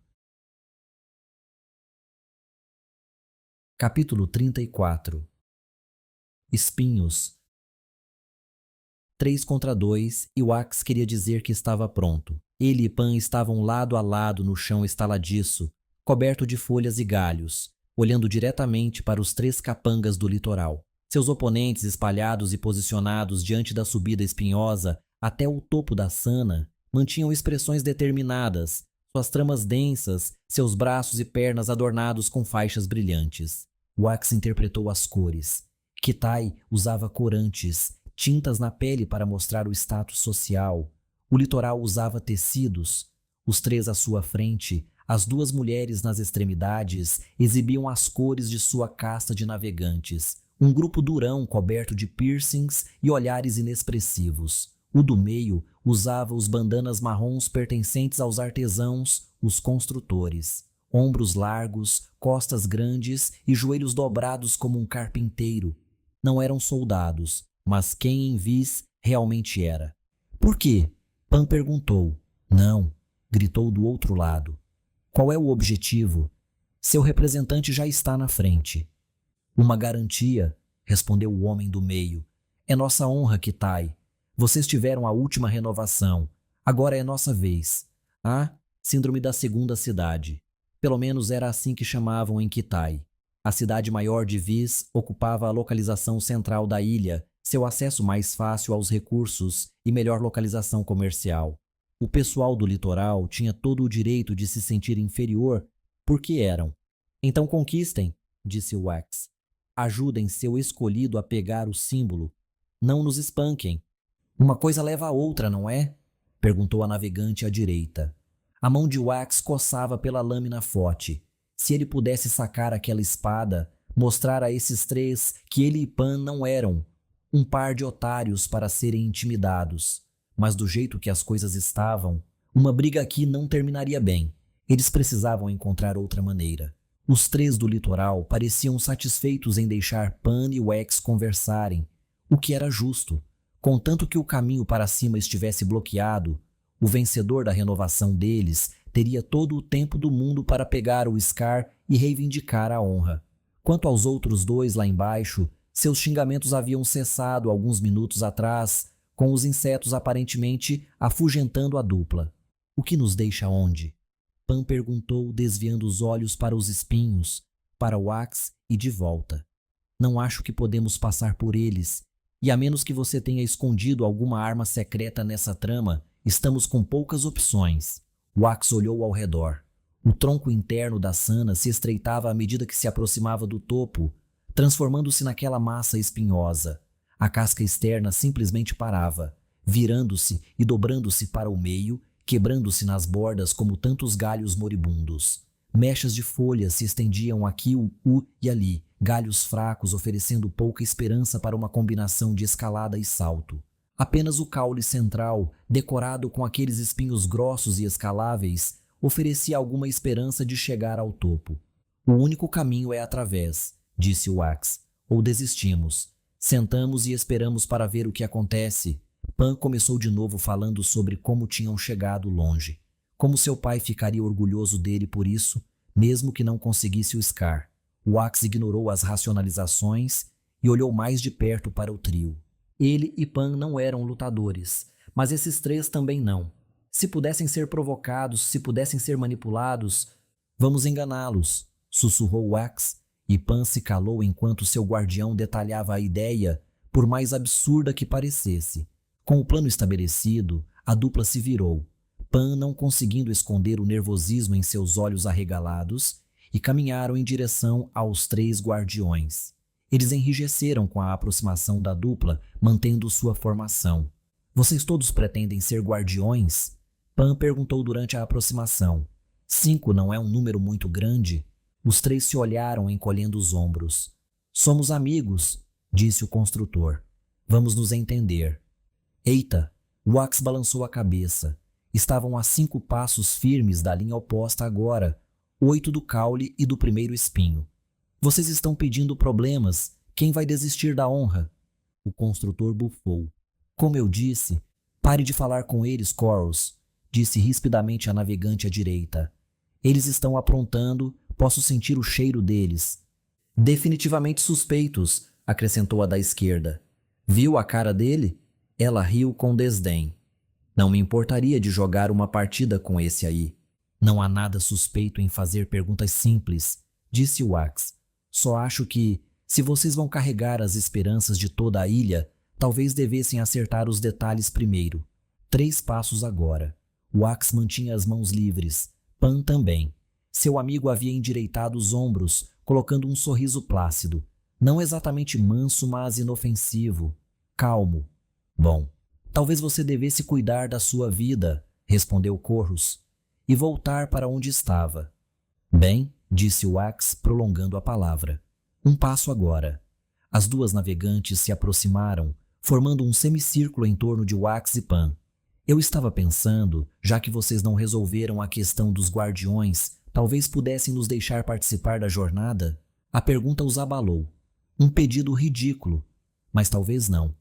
Capítulo 34. Espinhos. 3 contra 2, e Wax queria dizer que estava pronto. Ele e Pan estavam lado a lado no chão estaladiço, coberto de folhas e galhos, olhando diretamente para os 3 capangas do litoral. Seus oponentes espalhados e posicionados diante da subida espinhosa até o topo da sana mantinham expressões determinadas, suas tramas densas, seus braços e pernas adornados com faixas brilhantes. Wax interpretou as cores. Kitai usava corantes, tintas na pele para mostrar o status social. O litoral usava tecidos. Os 3 à sua frente, as 2 mulheres nas extremidades, exibiam as cores de sua casta de navegantes. Um grupo durão coberto de piercings e olhares inexpressivos. O do meio usava os bandanas marrons pertencentes aos artesãos, os construtores. Ombros largos, costas grandes e joelhos dobrados como um carpinteiro. Não eram soldados, mas quem em vis realmente era. Por quê? Pan perguntou. Não, gritou do outro lado. Qual é o objetivo? Seu representante já está na frente. Uma garantia, respondeu o homem do meio. É nossa honra, Kitai. Vocês tiveram a última renovação. Agora é nossa vez. Ah, síndrome da segunda cidade. Pelo menos era assim que chamavam em Kitai. A cidade maior de Vis ocupava a localização central da ilha, seu acesso mais fácil aos recursos e melhor localização comercial. O pessoal do litoral tinha todo o direito de se sentir inferior porque eram. Então conquistem, disse Wax. Ajudem seu escolhido a pegar o símbolo. Não nos espanquem. Uma coisa leva a outra, não é? Perguntou a navegante à direita. A mão de Wax coçava pela lâmina forte. Se ele pudesse sacar aquela espada, mostrar a esses 3 que ele e Pan não eram um par de otários para serem intimidados. Mas do jeito que as coisas estavam, uma briga aqui não terminaria bem. Eles precisavam encontrar outra maneira. Os 3 do litoral pareciam satisfeitos em deixar Pan e Wax conversarem, o que era justo. Contanto que o caminho para cima estivesse bloqueado, o vencedor da renovação deles teria todo o tempo do mundo para pegar o Scar e reivindicar a honra. Quanto aos outros 2 lá embaixo, seus xingamentos haviam cessado alguns minutos atrás, com os insetos aparentemente afugentando a dupla. O que nos deixa onde? Pan perguntou, desviando os olhos para os espinhos, para Wax e de volta. Não acho que podemos passar por eles. E a menos que você tenha escondido alguma arma secreta nessa trama, estamos com poucas opções. Wax olhou ao redor. O tronco interno da sana se estreitava à medida que se aproximava do topo, transformando-se naquela massa espinhosa. A casca externa simplesmente parava, virando-se e dobrando-se para o meio, quebrando-se nas bordas como tantos galhos moribundos. Mechas de folhas se estendiam aqui e ali, galhos fracos oferecendo pouca esperança para uma combinação de escalada e salto. Apenas o caule central, decorado com aqueles espinhos grossos e escaláveis, oferecia alguma esperança de chegar ao topo. O único caminho é através, disse Wax, ou desistimos. Sentamos e esperamos para ver o que acontece. Pan começou de novo falando sobre como tinham chegado longe. Como seu pai ficaria orgulhoso dele por isso, mesmo que não conseguisse o Scar. Wax ignorou as racionalizações e olhou mais de perto para o trio. Ele e Pan não eram lutadores, mas esses três também não. Se pudessem ser provocados, se pudessem ser manipulados, vamos enganá-los, sussurrou Wax, e Pan se calou enquanto seu guardião detalhava a ideia, por mais absurda que parecesse. Com o plano estabelecido, a dupla se virou, Pan não conseguindo esconder o nervosismo em seus olhos arregalados, e caminharam em direção aos três guardiões. Eles enrijeceram com a aproximação da dupla, mantendo sua formação. Vocês todos pretendem ser guardiões? Pan perguntou durante a aproximação. 5 não é um número muito grande? Os três se olharam encolhendo os ombros. Somos amigos, disse o construtor. Vamos nos entender. Eita! Wax balançou a cabeça. Estavam a 5 passos firmes da linha oposta agora, 8 do caule e do primeiro espinho. Vocês estão pedindo problemas. Quem vai desistir da honra? O construtor bufou. Como eu disse, pare de falar com eles, Corus, disse rispidamente a navegante à direita. Eles estão aprontando, posso sentir o cheiro deles. Definitivamente suspeitos, acrescentou a da esquerda. Viu a cara dele? Ela riu com desdém. Não me importaria de jogar uma partida com esse aí. Não há nada suspeito em fazer perguntas simples, disse Wax. Só acho que, se vocês vão carregar as esperanças de toda a ilha, talvez devessem acertar os detalhes primeiro. 3 passos agora. Wax mantinha as mãos livres. Pan também. Seu amigo havia endireitado os ombros, colocando um sorriso plácido. Não exatamente manso, mas inofensivo. Calmo. Bom, talvez você devesse cuidar da sua vida, respondeu Corus, e voltar para onde estava. Bem, disse Wax, prolongando a palavra. 1 passo agora. As 2 navegantes se aproximaram, formando um semicírculo em torno de Wax e Pan. Eu estava pensando, já que vocês não resolveram a questão dos guardiões, talvez pudessem nos deixar participar da jornada? A pergunta os abalou. Um pedido ridículo, mas talvez não.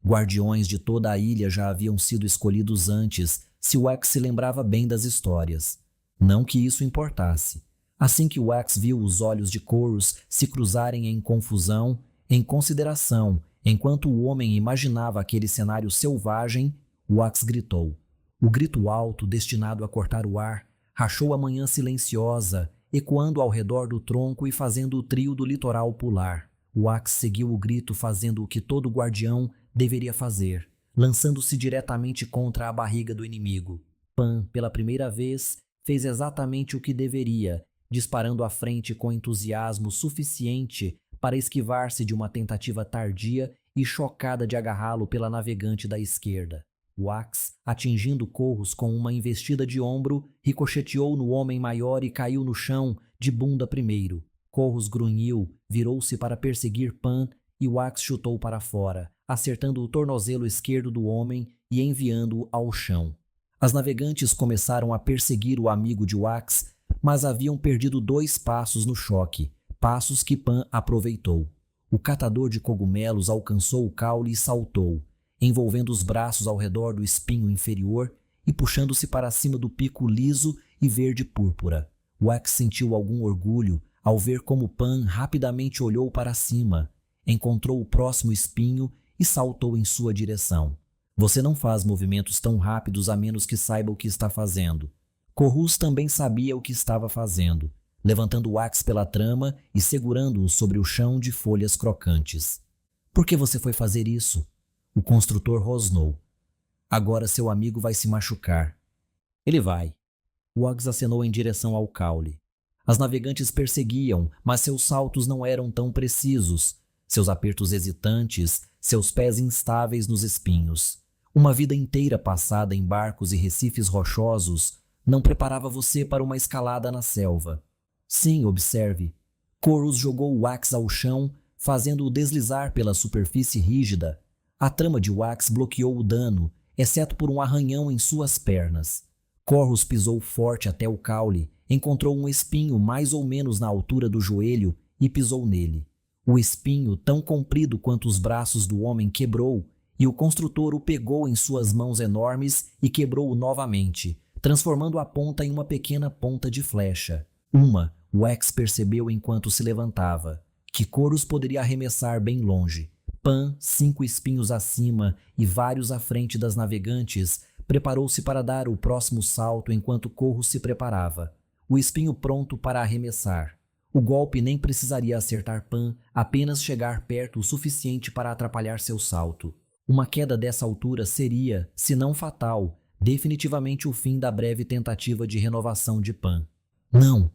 Guardiões de toda a ilha já haviam sido escolhidos antes, se Wax se lembrava bem das histórias. Não que isso importasse. Assim que Wax viu os olhos de Corus se cruzarem em confusão, em consideração, enquanto o homem imaginava aquele cenário selvagem, Wax gritou. O grito alto, destinado a cortar o ar, rachou a manhã silenciosa, ecoando ao redor do tronco e fazendo o trio do litoral pular. Wax seguiu o grito fazendo o que todo guardião deveria fazer, lançando-se diretamente contra a barriga do inimigo. Pan, pela primeira vez, fez exatamente o que deveria, disparando à frente com entusiasmo suficiente para esquivar-se de uma tentativa tardia e chocada de agarrá-lo pela navegante da esquerda. Wax, atingindo Corus com uma investida de ombro, ricocheteou no homem maior e caiu no chão, de bunda primeiro. Corus grunhiu, virou-se para perseguir Pan e Wax chutou para fora, acertando o tornozelo esquerdo do homem e enviando-o ao chão. As navegantes começaram a perseguir o amigo de Wax, mas haviam perdido 2 passos no choque, passos que Pan aproveitou. O catador de cogumelos alcançou o caule e saltou, envolvendo os braços ao redor do espinho inferior e puxando-se para cima do pico liso e verde-púrpura. Wax sentiu algum orgulho ao ver como Pan rapidamente olhou para cima, encontrou o próximo espinho e saltou em sua direção. Você não faz movimentos tão rápidos a menos que saiba o que está fazendo. Corus também sabia o que estava fazendo, levantando Wax pela trama e segurando-o sobre o chão de folhas crocantes. Por que você foi fazer isso? O construtor rosnou. Agora seu amigo vai se machucar. Ele vai. Wax acenou em direção ao caule. As navegantes perseguiam, mas seus saltos não eram tão precisos, seus apertos hesitantes, seus pés instáveis nos espinhos. Uma vida inteira passada em barcos e recifes rochosos não preparava você para uma escalada na selva. Sim, observe. Corus jogou Wax ao chão, fazendo-o deslizar pela superfície rígida. A trama de Wax bloqueou o dano, exceto por um arranhão em suas pernas. Corus pisou forte até o caule, encontrou um espinho mais ou menos na altura do joelho e pisou nele. O espinho, tão comprido quanto os braços do homem, quebrou, e o construtor o pegou em suas mãos enormes e quebrou-o novamente, transformando a ponta em uma pequena ponta de flecha. Wax percebeu enquanto se levantava, que Corus poderia arremessar bem longe. Pan, 5 espinhos acima e vários à frente das navegantes, preparou-se para dar o próximo salto enquanto Corus se preparava, o espinho pronto para arremessar. O golpe nem precisaria acertar Pan, apenas chegar perto o suficiente para atrapalhar seu salto. Uma queda dessa altura seria, se não fatal, definitivamente o fim da breve tentativa de renovação de Pan. Não!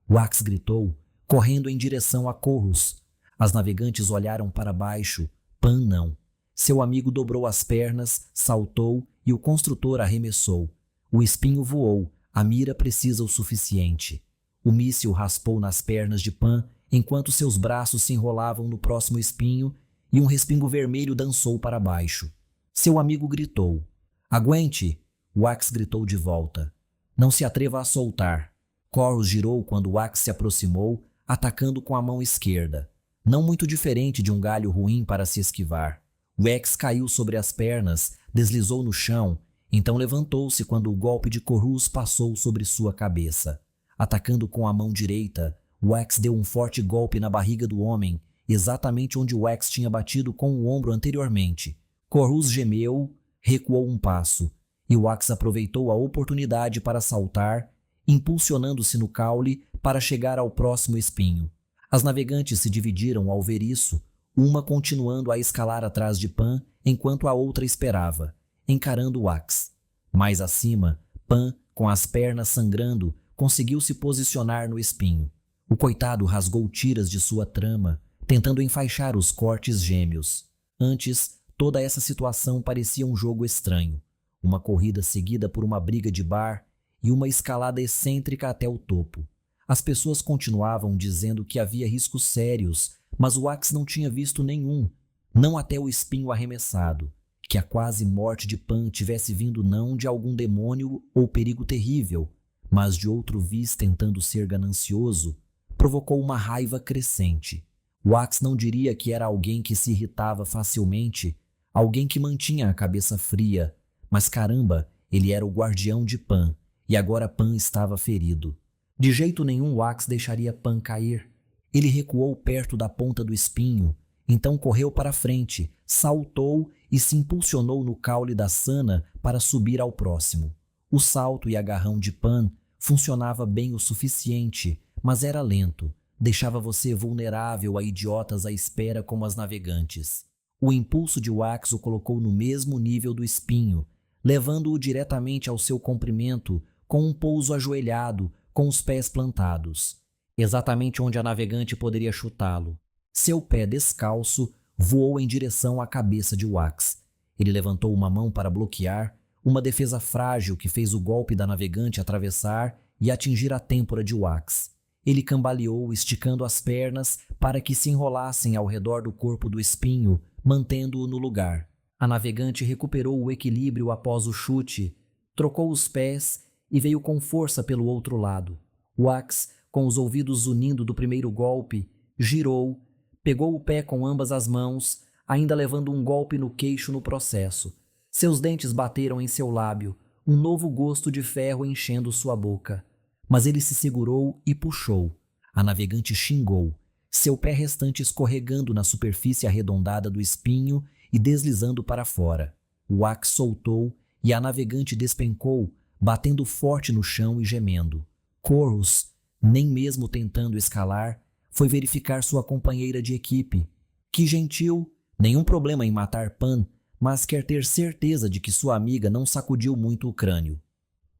Wax gritou, correndo em direção a Corus. As navegantes olharam para baixo. Pan não. Seu amigo dobrou as pernas, saltou e o construtor arremessou. O espinho voou, a mira precisa o suficiente. O míssil raspou nas pernas de Pan enquanto seus braços se enrolavam no próximo espinho e um respingo vermelho dançou para baixo. Seu amigo gritou. Aguente! Wax gritou de volta. Não se atreva a soltar. Corus girou quando Wax se aproximou, atacando com a mão esquerda. Não muito diferente de um galho ruim para se esquivar. Wax caiu sobre as pernas, deslizou no chão, então levantou-se quando o golpe de Corus passou sobre sua cabeça. Atacando com a mão direita, Wax deu um forte golpe na barriga do homem, exatamente onde Wax tinha batido com o ombro anteriormente. Corus gemeu, recuou um passo, e Wax aproveitou a oportunidade para saltar, impulsionando-se no caule para chegar ao próximo espinho. As navegantes se dividiram ao ver isso, uma continuando a escalar atrás de Pan enquanto a outra esperava, encarando Wax. Mais acima, Pan, com as pernas sangrando, conseguiu se posicionar no espinho. O coitado rasgou tiras de sua trama, tentando enfaixar os cortes gêmeos. Antes, toda essa situação parecia um jogo estranho. Uma corrida seguida por uma briga de bar e uma escalada excêntrica até o topo. As pessoas continuavam dizendo que havia riscos sérios, mas Wax não tinha visto nenhum, não até o espinho arremessado. Que a quase morte de Pan tivesse vindo não de algum demônio ou perigo terrível, mas de outro vis tentando ser ganancioso, provocou uma raiva crescente. Wax não diria que era alguém que se irritava facilmente, alguém que mantinha a cabeça fria, mas caramba, ele era o guardião de Pan, e agora Pan estava ferido. De jeito nenhum Wax deixaria Pan cair. Ele recuou perto da ponta do espinho, então correu para frente, saltou e se impulsionou no caule da sana para subir ao próximo. O salto e agarrão de Pan funcionava bem o suficiente, mas era lento, deixava você vulnerável a idiotas à espera como as navegantes. O impulso de Wax o colocou no mesmo nível do espinho, levando-o diretamente ao seu comprimento com um pouso ajoelhado, com os pés plantados, exatamente onde a navegante poderia chutá-lo. Seu pé descalço voou em direção à cabeça de Wax. Ele levantou uma mão para bloquear, uma defesa frágil que fez o golpe da navegante atravessar e atingir a têmpora de Wax. Ele cambaleou, esticando as pernas para que se enrolassem ao redor do corpo do espinho, mantendo-o no lugar. A navegante recuperou o equilíbrio após o chute, trocou os pés e veio com força pelo outro lado. Wax, com os ouvidos unindo do primeiro golpe, girou, pegou o pé com ambas as mãos, ainda levando um golpe no queixo no processo. Seus dentes bateram em seu lábio, um novo gosto de ferro enchendo sua boca. Mas ele se segurou e puxou. A navegante xingou, seu pé restante escorregando na superfície arredondada do espinho e deslizando para fora. Wax soltou e a navegante despencou, batendo forte no chão e gemendo. Corus, nem mesmo tentando escalar, foi verificar sua companheira de equipe. Que gentil, nenhum problema em matar Pan, mas quer ter certeza de que sua amiga não sacudiu muito o crânio.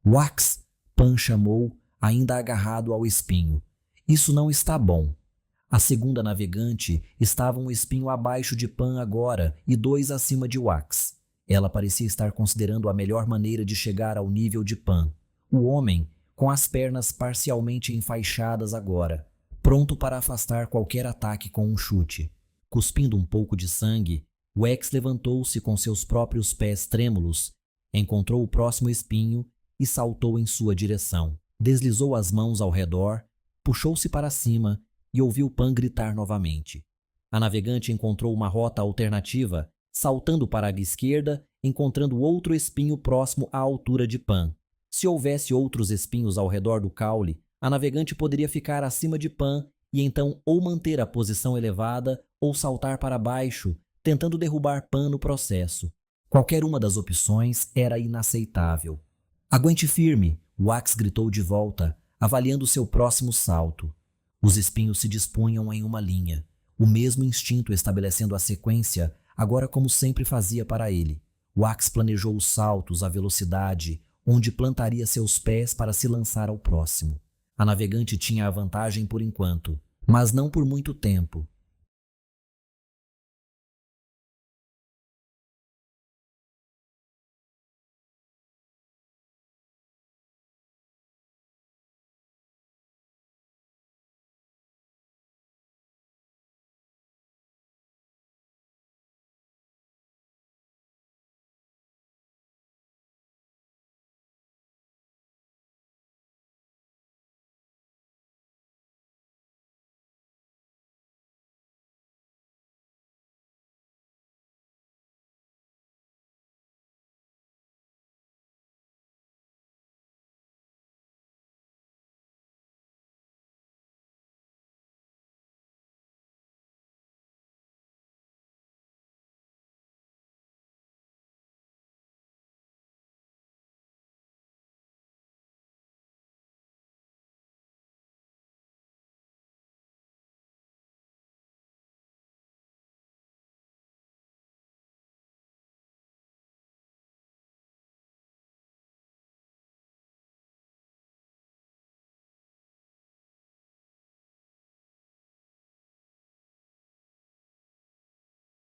Wax, Pan chamou, ainda agarrado ao espinho. Isso não está bom. A segunda navegante estava um espinho abaixo de Pan agora e 2 acima de Wax. Ela parecia estar considerando a melhor maneira de chegar ao nível de Pan. O homem, com as pernas parcialmente enfaixadas agora, pronto para afastar qualquer ataque com um chute. Cuspindo um pouco de sangue, Wax levantou-se com seus próprios pés trêmulos, encontrou o próximo espinho e saltou em sua direção. Deslizou as mãos ao redor, puxou-se para cima e ouviu Pan gritar novamente. A navegante encontrou uma rota alternativa, saltando para a esquerda, encontrando outro espinho próximo à altura de Pan. Se houvesse outros espinhos ao redor do caule, a navegante poderia ficar acima de Pan e então ou manter a posição elevada ou saltar para baixo, tentando derrubar Pan no processo. Qualquer uma das opções era inaceitável. Aguente firme, Wax gritou de volta, avaliando seu próximo salto. Os espinhos se dispunham em uma linha, o mesmo instinto estabelecendo a sequência, agora como sempre fazia para ele. Wax planejou os saltos, a velocidade, onde plantaria seus pés para se lançar ao próximo. A navegante tinha a vantagem por enquanto, mas não por muito tempo.